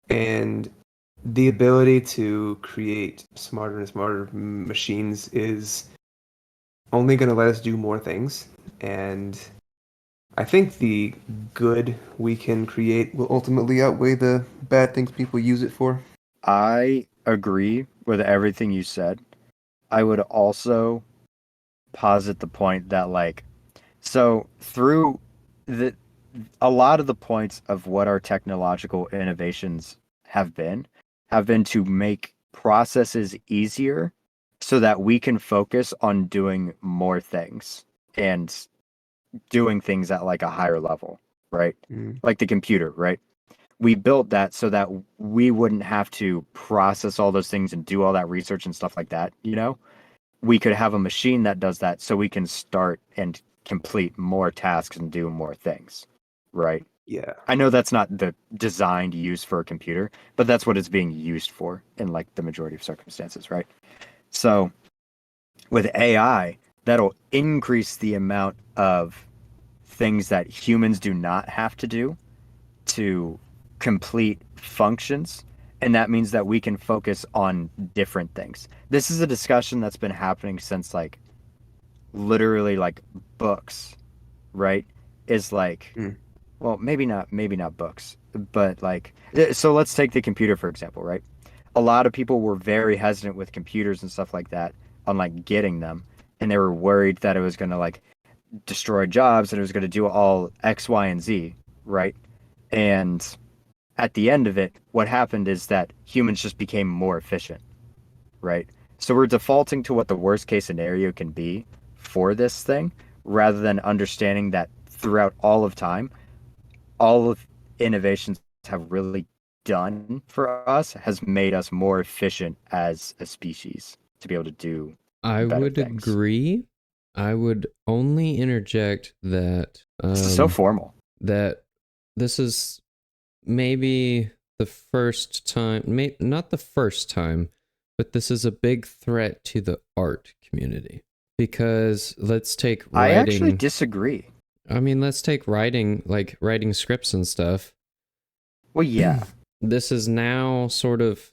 And the ability to create smarter and smarter machines is only going to let us do more things. And I think the good we can create will ultimately outweigh the bad things people use it for. I agree with everything you said. I would also posit the point that so through the a lot of the points of what our technological innovations have been to make processes easier so that we can focus on doing more things and doing things at like a higher level, right? Mm, Like the computer, right? We built that so that we wouldn't have to process all those things and do all that research and stuff like that, you know? We could have a machine that does that so we can start and complete more tasks and do more things, right? yeah. I know that's not the designed use for a computer, but that's what it's being used for in like the majority of circumstances, right? So with AI, that'll increase the amount of things that humans do not have to do to complete functions. And that means that we can focus on different things. This is a discussion that's been happening since like literally like books, right? Is like, Mm, well, maybe not books, but like, so let's take the computer for example, right? A lot of people were very hesitant with computers and stuff like that on like getting them, and they were worried that it was going to like destroy jobs and it was going to do all X, Y, and Z, right? And at the end of it, what happened is that humans just became more efficient, right? So we're defaulting to what the worst case scenario can be for this thing rather than understanding that throughout all of time, all of innovations have really done for us has made us more efficient as a species to be able to do I better would things. agree. I would only interject that This is so formal. that this is maybe the first time, not the first time, but this is a big threat to the art community. Because let's take I actually writing. disagree. I mean, let's take writing, like writing scripts and stuff. Well, yeah. This is now sort of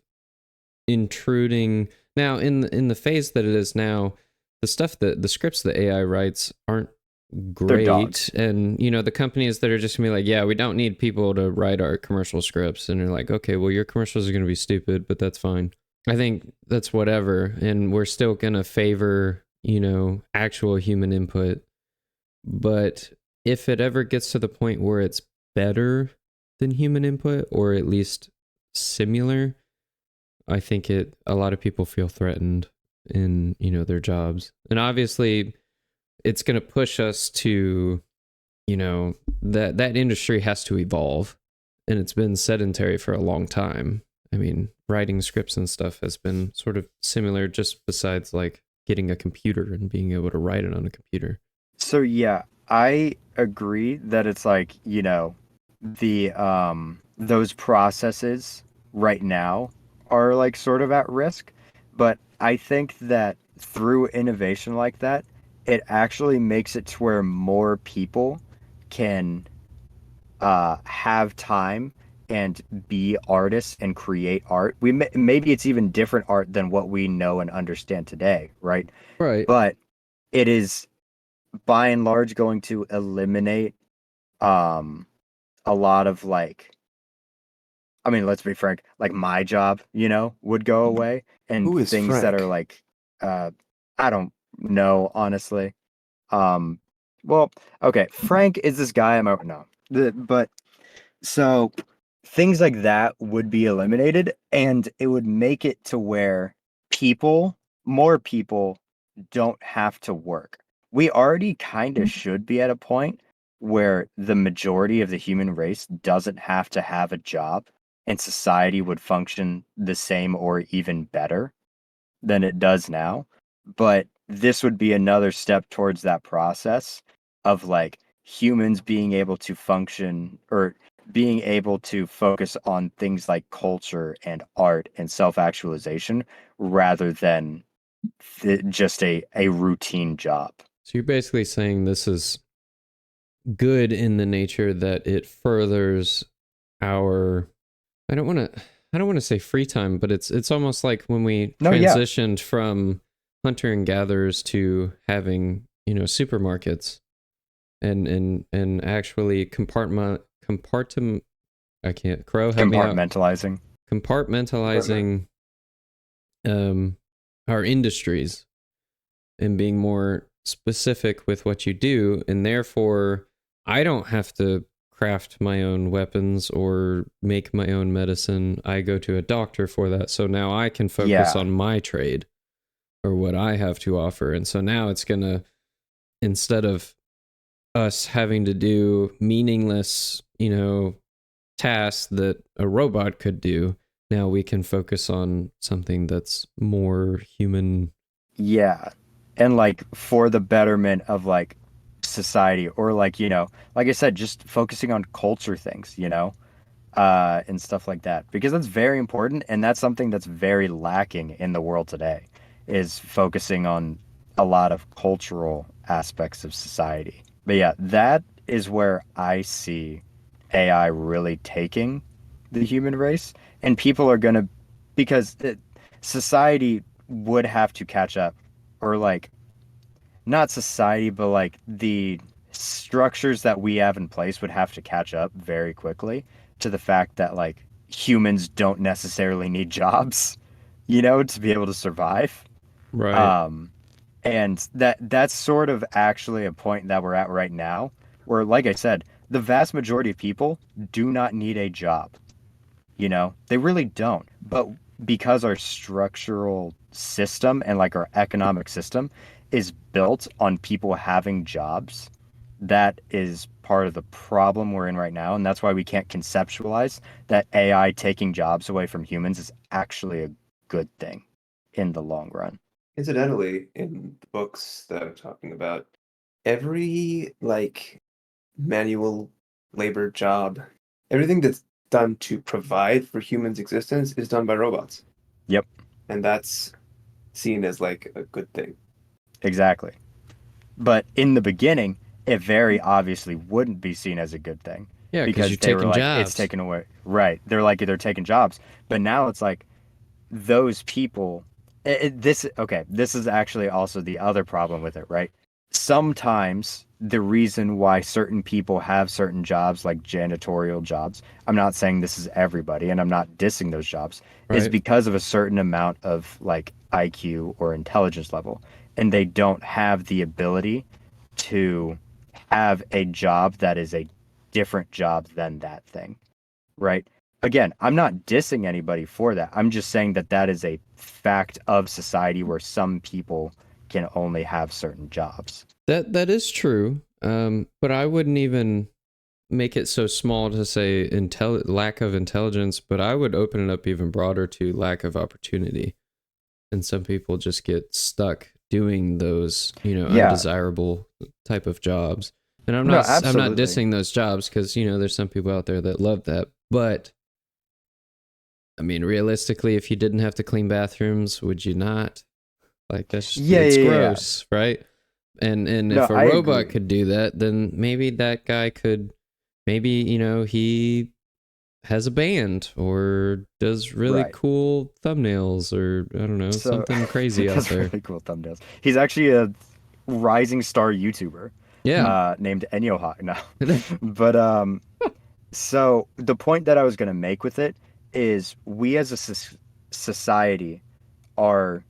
intruding. Now, in the phase that it is now, the scripts that AI writes aren't They're great, dogs. and the companies that are just gonna be like, yeah, we don't need people to write our commercial scripts, and they're like, okay, well, your commercials are gonna be stupid, but that's fine. I think that's whatever, and we're still gonna favor actual human input. But if it ever gets to the point where it's better than human input, or at least similar, I think a lot of people feel threatened in their jobs, and obviously it's going to push us to that industry has to evolve, and it's been sedentary for a long time. I mean, writing scripts and stuff has been sort of similar, just besides like getting a computer and being able to write it on a computer. So yeah, I agree that it's like, the those processes right now are like sort of at risk, but I think that through innovation like that, it actually makes it to where more people can have time and be artists and create art. Maybe it's even different art than what we know and understand today, right? Right. But it is by and large going to eliminate um a lot of like, I mean, let's be frank, like my job, would go away, and Who is things that are Frank? like uh I don't know honestly. Um well, okay, Frank is this guy I'm over no. But so things like that would be eliminated, and it would make it to where more people don't have to work. We already kind of should be at a point where the majority of the human race doesn't have to have a job, and society would function the same or even better than it does now. But this would be another step towards that process of like humans being able to function or being able to focus on things like culture and art and self-actualization rather than just a routine job. So you're basically saying this is good in the nature that it furthers our I don't want to. I don't want to say free time, but it's almost like when we No, yeah. transitioned from hunter and gatherers to having supermarkets and actually compartment. I can't. Crow, help me out. Compartmentalizing. Compartmentalizing our industries and being more specific with what you do, and therefore I don't have to craft my own weapons or make my own medicine. I go to a doctor for that, so now I can focus Yeah. on my trade or what I have to offer. And so now it's gonna, instead of us having to do meaningless tasks that a robot could do, now we can focus on something that's more human. Yeah. And like for the betterment of like society or like, like I said, just focusing on culture things, and stuff like that. Because that's very important and that's something that's very lacking in the world today is focusing on a lot of cultural aspects of society. But yeah, that is where I see AI really taking the human race and people are going to because society would have to catch up or like not society but like the structures that we have in place would have to catch up very quickly to the fact that like humans don't necessarily need jobs, to be able to survive. Right. Um and that's sort of actually a point that we're at right now where like I said, the vast majority of people do not need a job. They really don't. But because our structural system and like our economic system is built on people having jobs, that is part of the problem we're in right now. And that's why we can't conceptualize that AI taking jobs away from humans is actually a good thing in the long run. Incidentally, in the books that I'm talking about, every like manual labor job, everything that's done to provide for humans' existence is done by robots. Yep, And that's seen as like a good thing. exactly. But in the beginning, it very obviously wouldn't be seen as a good thing Yeah, because you're because they were taking like, it's jobs. taken away. Right. They're like, they're taking jobs. But now it's like, those people this is actually also the other problem with it, right? Sometimes the reason why certain people have certain jobs like janitorial jobs, I'm not saying this is everybody and I'm not dissing those jobs, is Right. because of a certain amount of like IQ or intelligence level and they don't have the ability to have a job that is a different job than that thing, right? Again, I'm not dissing anybody for that. I'm just saying that that is a fact of society where some people can only have certain jobs. That is true. But I wouldn't even make it so small to say lack of intelligence, but I would open it up even broader to lack of opportunity. And some people just get stuck doing those, Yeah, undesirable type of jobs. And I'm no, not absolutely. dissing those jobs because, there's some people out there that love that. But I mean, realistically, if you didn't have to clean bathrooms, would you not? Like Yeah, it's yeah, yeah. gross, right? And No, if a I robot agree. could do that, then maybe that guy could, maybe he has a band or does really Right. cool thumbnails or I don't know, So something crazy out that's there. really cool thumbnails. He's actually a rising star YouTuber Yeah. named Enyo now. But so the point that I was gonna make with it is we as a society are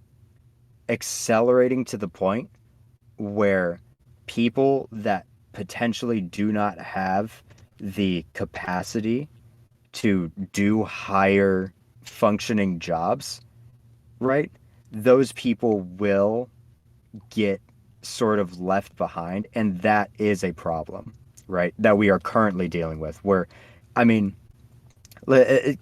accelerating to the point where people that potentially do not have the capacity to do higher functioning jobs, right? Those people will get sort of left behind. And that is a problem, right? That we are currently dealing with. Where, I mean,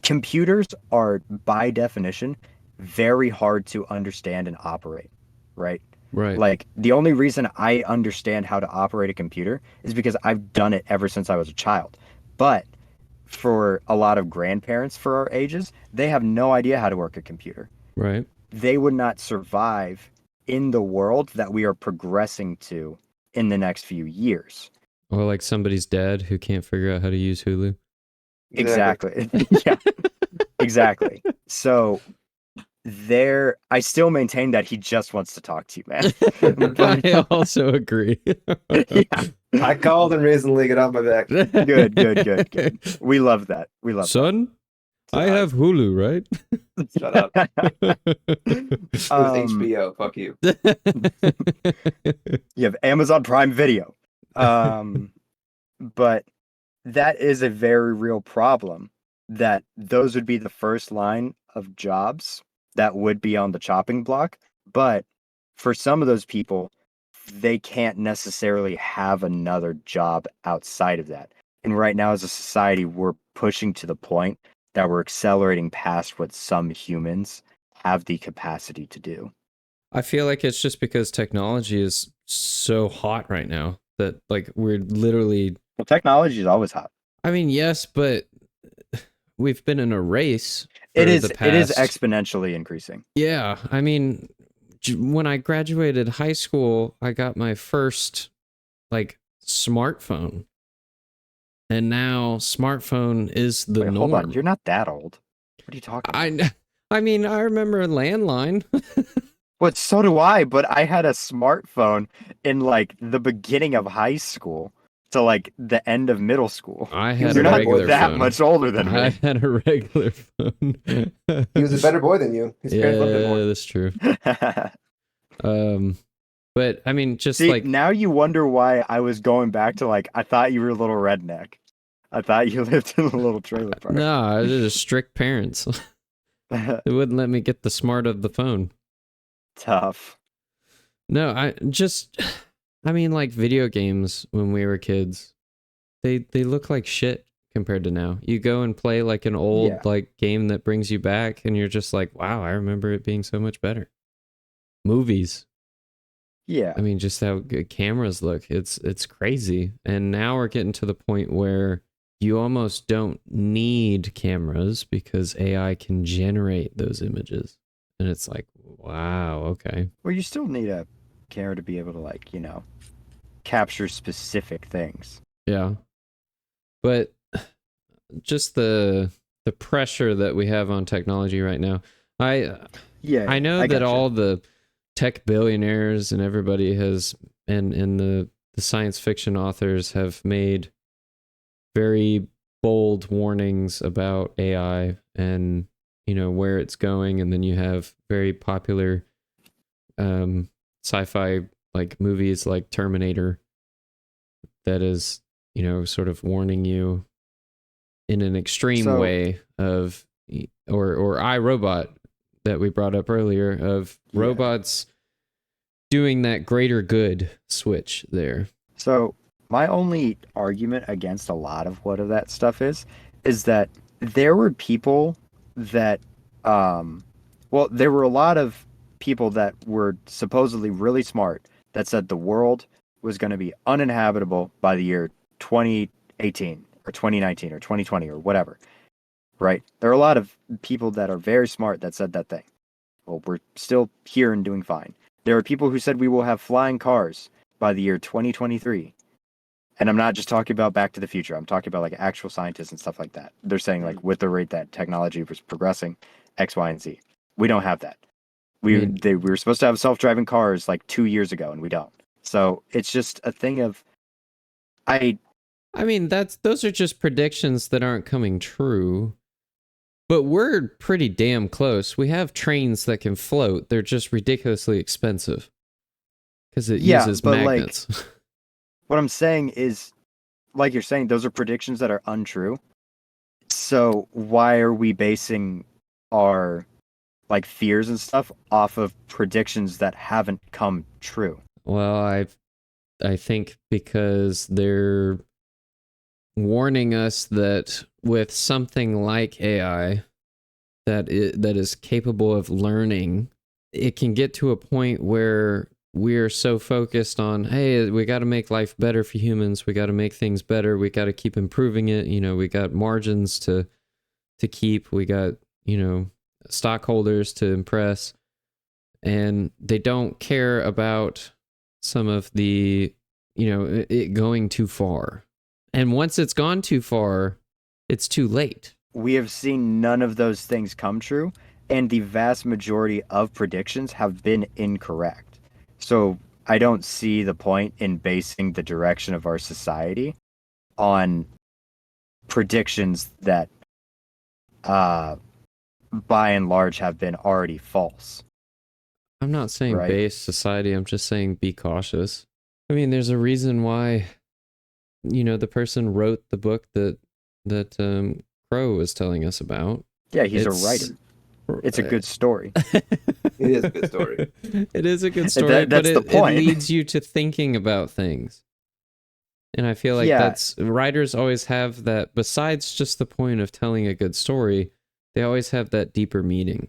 computers are by definition very hard to understand and operate, right? Right. Like the only reason I understand how to operate a computer is because I've done it ever since I was a child. But for a lot of grandparents for our ages, they have no idea how to work a computer. Right. They would not survive in the world that we are progressing to in the next few years. Or like somebody's dad who can't figure out how to use Hulu. Exactly. Yeah, exactly. So I still maintain that he just wants to talk to you, man. But I also agree. yeah, I called and recently get off my back. good. We love that. We love Son, I Son, have Hulu, right? shut up. that. It was HBO. Fuck you. You have Amazon Prime Video. But that is a very real problem, that those would be the first line of jobs that would be on the chopping block. But for some of those people, they can't necessarily have another job outside of that. And right now, as a society, we're pushing to the point that we're accelerating past what some humans have the capacity to do. I feel like it's just because technology is so hot right now that like we're literally Well, technology is always hot. I mean, yes, but we've been in a race It for is the it is past. exponentially increasing. Yeah, I mean, when I graduated high school, I got my first like smartphone. And now smartphone is the Wait, norm. hold on. You're not that old. What are you talking about? I mean, I remember a landline. Well, so do I, but I had a smartphone in like the beginning of high school to like the end of middle school. I He was had a a You're not better boy regular than that you. phone. much older than I me. had a regular phone. He was a better boy than you. His parents loved him Yeah, more. that's true. But I mean, just See, like now you wonder why I was going back to like, I thought you were a little redneck. I thought you lived in a little trailer park. no, I was just strict parents. They wouldn't let me get the smart of the phone. Tough. No, I mean, like video games when we were kids, they look like shit compared to now. You go and play like an old Yeah. like game that brings you back, and you're just like, wow, I remember it being so much better. Movies, Yeah. I mean, just how good cameras look. It's crazy. And now we're getting to the point where you almost don't need cameras because AI can generate those images. And it's like, wow, okay. Well, you still need a camera to be able to like, capture specific things. Yeah. But just the pressure that we have on technology right now. Yeah. I know that gotcha. all the tech billionaires and everybody has and the science fiction authors have made very bold warnings about AI and where it's going, and then you have very popular sci-fi like movies like Terminator that is sort of warning you in an extreme So- way of or iRobot that we brought up earlier of Yeah. robots doing that greater good switch there. So my only argument against a lot of what of that stuff is that there were people that, there were a lot of people that were supposedly really smart that said the world was going to be uninhabitable by the year 2018 or 2019 or 2020 or whatever, right? There are a lot of people that are very smart that said that thing. Well, we're still here and doing fine. There are people who said we will have flying cars by the year 2023. And I'm not just talking about Back to the Future. I'm talking about like actual scientists and stuff like that. They're saying like with the rate that technology was progressing, X, Y, and Z. We don't have that. We were supposed to have self-driving cars like 2 years ago, and we don't. So it's just a thing of I mean, those are just predictions that aren't coming true. But we're pretty damn close. We have trains that can float. They're just ridiculously expensive because it uses but magnets. like what I'm saying is, like you're saying, those are predictions that are untrue. So why are we basing our like fears and stuff off of predictions that haven't come true? Well, I think because they're warning us that with something like AI that is capable of learning, it can get to a point where we're so focused on, hey, we got to make life better for humans, we got to make things better, we got to keep improving it, we got margins to keep, we got stockholders to impress, and they don't care about some of the it going too far. And once it's gone too far, it's too late. We have seen none of those things come true, and the vast majority of predictions have been incorrect. So I don't see the point in basing the direction of our society on predictions that, by and large, have been already false. I'm not saying Right. base society, I'm just saying be cautious. I mean, there's a reason why, the person wrote the book that Crow was telling us about. Yeah, he's a writer. It's a good story. It is a good story. It is a good story, but that's the point. it leads you to thinking about things. And I feel like Yeah. writers always have that, besides just the point of telling a good story, they always have that deeper meaning,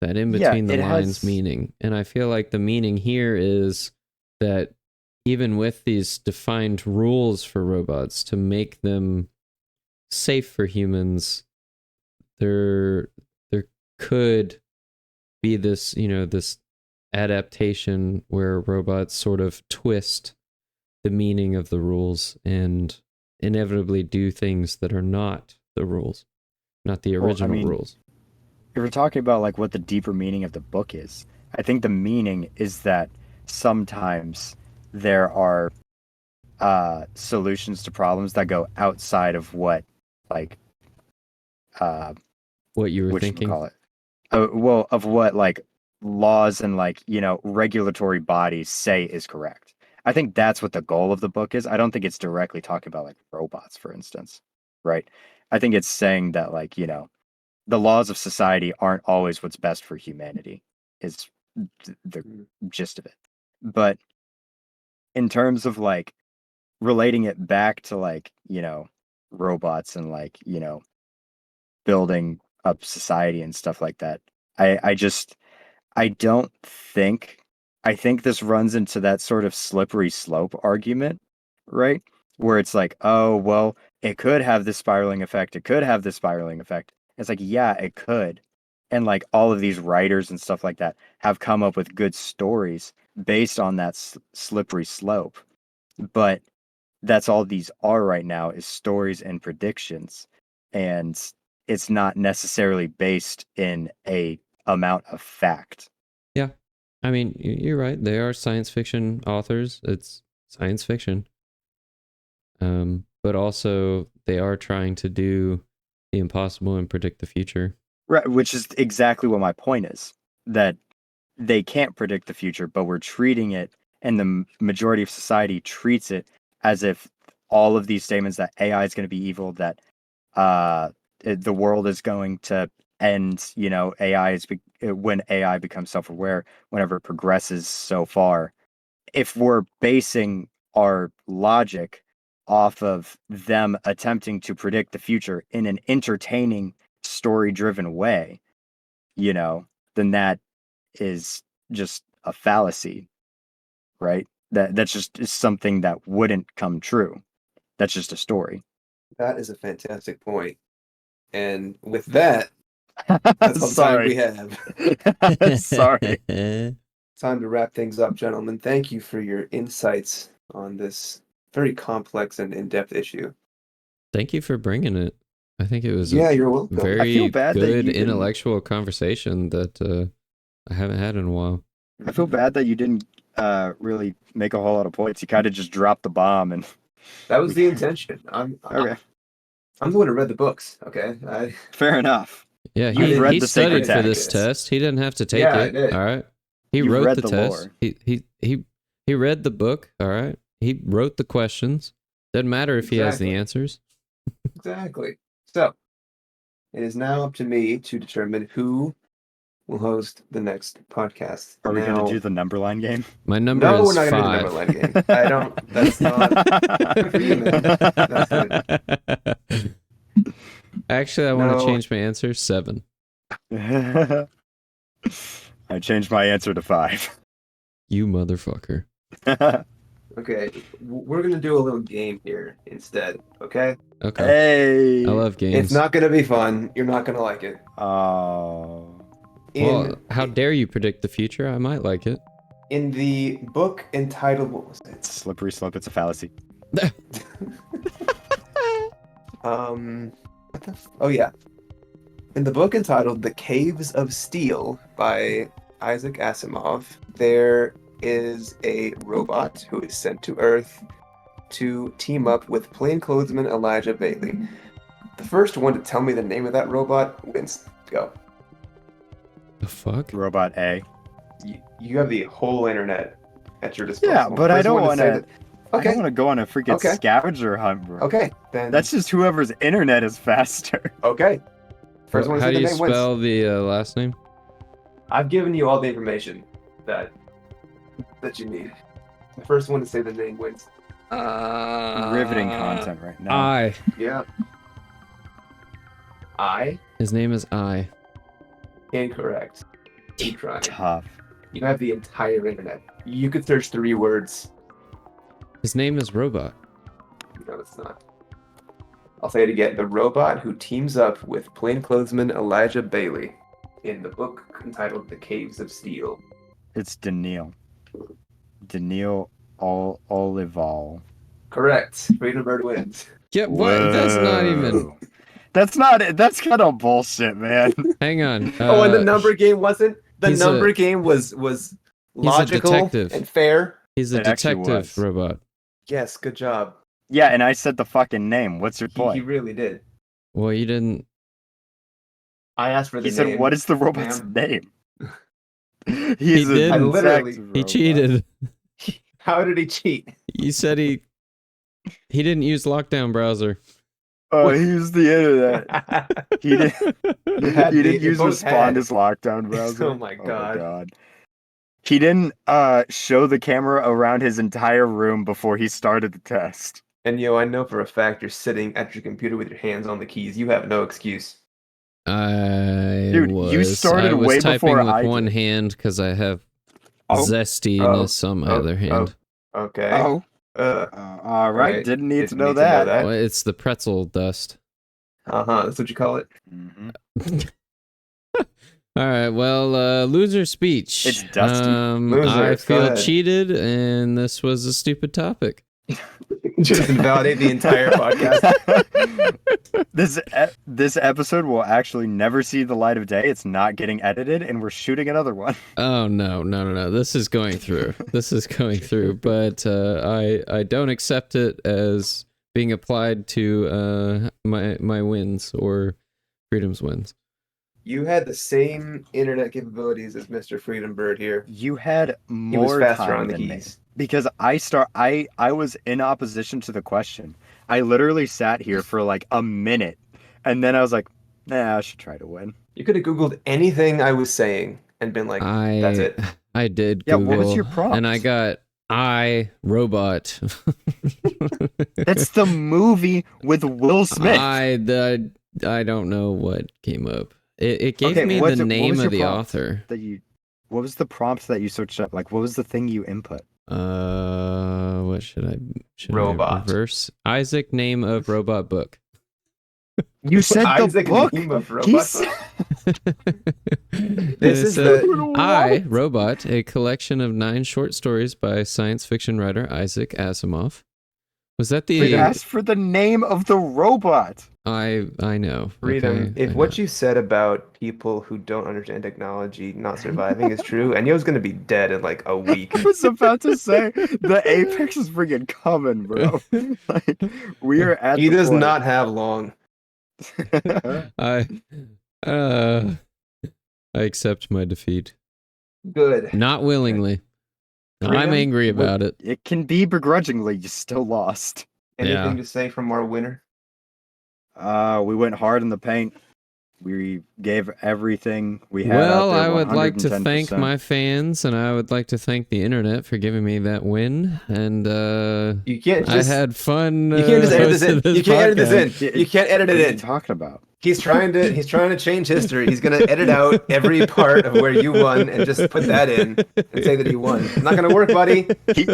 that in between the lines meaning. And I feel like the meaning here is that even with these defined rules for robots to make them safe for humans, there could be this, this adaptation where robots sort of twist the meaning of the rules and inevitably do things that are not the rules, not the original rules. If we're talking about like what the deeper meaning of the book is, I think the meaning is that sometimes there are solutions to problems that go outside of what what you were thinking. Call it. Well, of what like laws and regulatory bodies say is correct. I think that's what the goal of the book is. I don't think it's directly talking about like robots, for instance, right? I think it's saying that the laws of society aren't always what's best for humanity is the gist of it. But in terms of like relating it back to robots and building up society and stuff like that, I don't think I think this runs into that sort of slippery slope argument, right? Where it's like, oh, well, it could have this spiraling effect. It could have this spiraling effect. It's like, yeah, it could. And like all of these writers and stuff like that have come up with good stories based on that slippery slope. But that's all these are right now is stories and predictions. And it's not necessarily based in a amount of fact. Yeah. I mean, you're right. They are science fiction authors. It's science fiction. But also they are trying to do the impossible and predict the future. Right, which is exactly what my point is. That they can't predict the future, but we're treating it, and the majority of society treats it as if all of these statements that AI is going to be evil, that the world is going to end, when AI becomes self-aware, whenever it progresses so far. If we're basing our logic off of them attempting to predict the future in an entertaining, story-driven way, then that is just a fallacy, right? That's just something that wouldn't come true. That's just a story. That is a fantastic point. And with that, that's all the time we have. Sorry. Time to wrap things up, gentlemen. Thank you for your insights on this very complex and in-depth issue. Thank you for bringing it. I think it was you're welcome. very good intellectual conversation that I haven't had in a while. I feel bad that you didn't really make a whole lot of points. You kind of just dropped the bomb, and that was the intention. I'm the one who read the books. Okay, fair enough. Yeah, he studied for this test. He didn't have to take it. I did. All right, he wrote the test. He read the book. All right, he wrote the questions. Doesn't matter if he has the answers. Exactly. So it is now up to me to determine who will host the next podcast. Are we going to do the number line game? My number is 5. No, we're not going to do the number line game. I don't. That's not good for you, man. That's good. Actually, I want to change my answer. 7. I changed my answer to 5. You motherfucker. Okay, we're going to do a little game here instead, okay? Okay. Hey! I love games. It's not going to be fun. You're not going to like it. Oh. Well, how dare you predict the future? I might like it. In the book entitled, what was it? Slippery slope, it's a fallacy. Oh yeah. In the book entitled The Caves of Steel by Isaac Asimov, there is a robot who is sent to Earth to team up with plainclothesman Elijah Bailey. The first one to tell me the name of that robot wins. Go. The fuck? Robot A. You have the whole internet at your disposal. Yeah, but I First don't one want say to. that- I Okay. don't want to go on a freaking Okay. scavenger hunt, bro. Okay. Then. That's just whoever's internet is faster. Okay. First one to How say do the you name wins. spell the last name? I've given you all the information that you need. The first one to say the name wins. Riveting content right now. I. Yeah. His name is I. Incorrect. Keep trying. Tough. You have the entire internet. You could search 3 words. His name is Robot. No, it's not. I'll say it again. The robot who teams up with plainclothesman Elijah Bailey in the book entitled The Caves of Steel. It's Daniil. Daniil Olival. Correct. Freedom Bird wins. Yeah, what? That's not even. Whoa. That's not it. That's kind of bullshit, man. Hang on. Oh, and the number game wasn't? The he's number a- game was logical detective. and fair. He's a It actually detective was. robot. Yes, good job. Yeah, and I said the fucking name. What's your He point? really did. Well, you didn't. I asked for the He name. said, "What is the robot's name?" He He's a did. I literally- detective He robot. cheated. How did he cheat? You said he didn't use lockdown browser. Oh, he used the internet. He did. You had He the- didn't you use both Respond had. as lockdown browser. Oh my god. He didn't show the camera around his entire room before he started the test. And I know for a fact you're sitting at your computer with your hands on the keys. You have no excuse. Dude, you I started was way typing before with I one did. hand because I have Oh. zestiness on my other hand. Okay. Oh, Uh all right. right. Didn't need to Didn't know need to know that. that. Well, it's the pretzel dust. huh. That's what you call it. Mhm. All right. Well, loser speech. It's dusty. Loser, I go feel ahead. cheated, and this was a stupid topic. Just invalidate the entire podcast. This episode will actually never see the light of day. It's not getting edited, and we're shooting another one. Oh no! This is going through. This is going through, but I don't accept it as being applied to my wins or Freedom's wins. You had the same internet capabilities as Mr. Freedom Bird here. You had He was more faster time on the than me. keys. Because I was in opposition to the question. I literally sat here for like a minute, and then I was like, nah, I should try to win. You could have Googled anything I was saying and been like, that's it. I did Yeah, Google, what was your prompt? and I got I Robot. That's the movie with Will Smith. I don't know what came up. It gave Okay, me what the was name your of the prompt author. What was the prompt that you searched up? Like, what was the thing you input? What should I Robot. reverse? Isaac, name of robot book. You said Isaac the book. Name of He Robot. said- This is the I, Robot, a collection of 9 short stories by science fiction writer Isaac Asimov. Was that You the asked for the name of the robot. I know. Freedom. Okay, If I what know. you said about people who don't understand technology not surviving is true, Enyo's gonna be dead in like a week. I was about to say the apex is freaking coming, bro. Like, we are at. He the does point. not have long. I I accept my defeat. Good. Not willingly. Freedom? I'm angry about it. It can be begrudgingly. You still lost. Anything Yeah. to say from our winner? We went hard in the paint. We gave everything we had. Well, out there, I would like to 110%. thank my fans, and I would like to thank the internet for giving me that win. And You can't I just. had fun. You can't just edit this hosting in. You can't edit this podcast. in. You can't edit What it are you in. talking about? He's trying to change history. He's gonna edit out every part of where you won and just put that in and say that he won. It's not gonna work, buddy.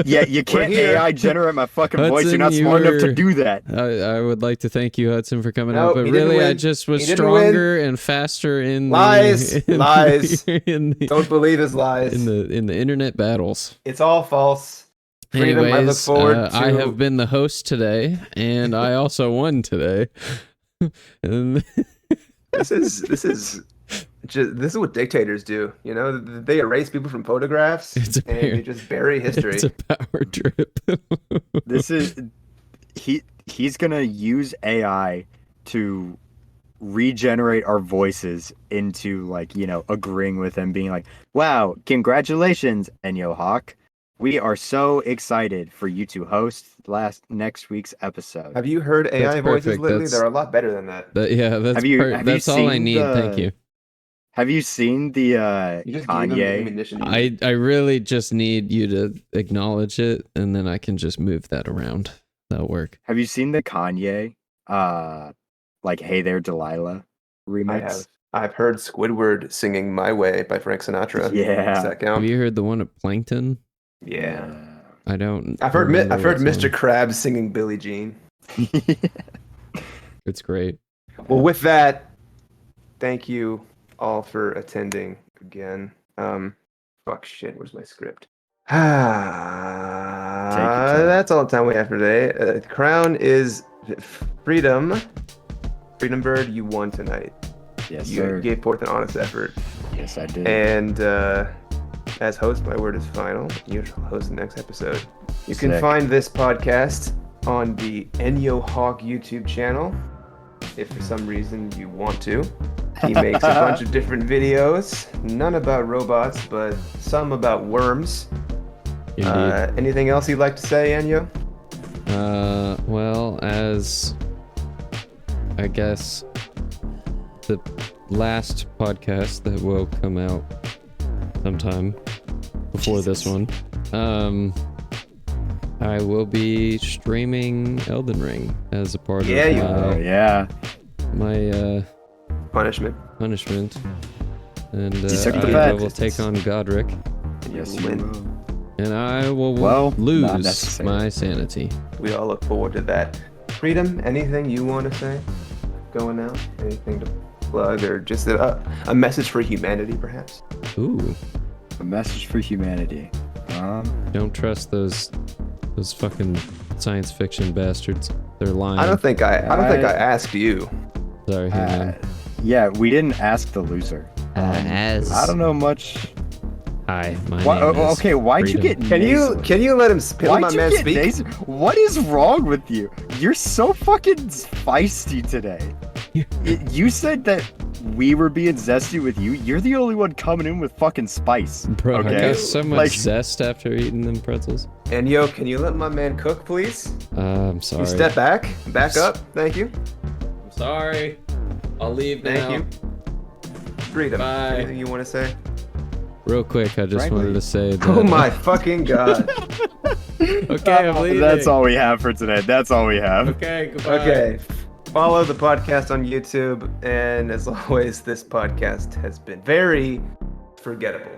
Yeah, you can't here. AI generate my fucking voice. You're Hudson, not you smart enough were- to do that. I would like to thank you, Hudson, for coming Nope, out. But he didn't really, I win. just was He didn't win. stronger and faster in Lies. the, in Lies. The, in the, Don't believe his lies. in the internet battles. It's all false. Freedom, I look Anyways, forward to... I have been the host today, and I also won today. And This is what dictators do. You know, they erase people from photographs It's a and they just bury history. it's a power trip. This is he's gonna use AI to regenerate our voices into like, you know, agreeing with him, being like, wow, congratulations, Enyo Hawk. We are so excited for you to host next week's episode. Have you heard AI That's voices perfect. lately? That's- Are a lot better than that. That's Have you that's all I seen need. Thank you. Have you seen the You just gave them Kanye? ammunition. I really just need you to acknowledge it, and then I can just move that around. That'll work. Have you seen the Kanye like Hey There Delilah remix? I have. I've heard Squidward singing "My Way" by Frank Sinatra. Yeah. Does that count? Have you heard the one at Plankton? Yeah. I don't. I've heard remember I've heard what Mr. song. Krabs singing Billie Jean. It's great. Well, with that, thank you all for attending again. Fuck shit, where's my script? time. That's all the time we have for today. The crown is Freedom. Freedom Bird, you won tonight. Yes, You sir. gave forth an honest effort. Yes, I did. And as host, my word is final. You shall host the next episode. You can Sick. find this podcast on the Enyo Hawk YouTube channel, if for some reason you want to. He makes a bunch of different videos, none about robots, but some about worms. Indeed. Anything else you'd like to say, Enyo? Well, as I guess the last podcast that will come out sometime before this one, I will be streaming Elden Ring as a part Yeah, of you Oh yeah. my Punishment. punishment, and took the I bet. will take on Godric, Yes, You you win. will. and I will Well, not lose necessarily. my sanity. We all look forward to that. Freedom, anything you want to say going out? Anything to plug, or just a message for humanity, perhaps? Ooh, A message for humanity. don't trust those fucking science fiction bastards. They're lying. I don't think I asked you. Sorry, hang on. Yeah, we didn't ask the loser. I don't know much. Hi, my Why, name is okay, why'd you Freedom. get nasally? Can you let him let Why'd my you man get speak? nasally? What is wrong with you? You're so fucking feisty today. You said that we were being zesty with you. You're the only one coming in with fucking spice. Bro, I okay? got so much Like- zest after eating them pretzels. And yo, can you let my man cook, please? I'm sorry. You step back up. Thank you. I'm sorry. I'll leave Thank you. Freedom. Bye. Anything you want to say? Real quick, I just Frankly- wanted to say that. Oh my fucking god. Okay, I'm leaving. That's all we have for today. That's all we have. Okay, goodbye. Okay. Follow the podcast on YouTube, and as always, this podcast has been very forgettable.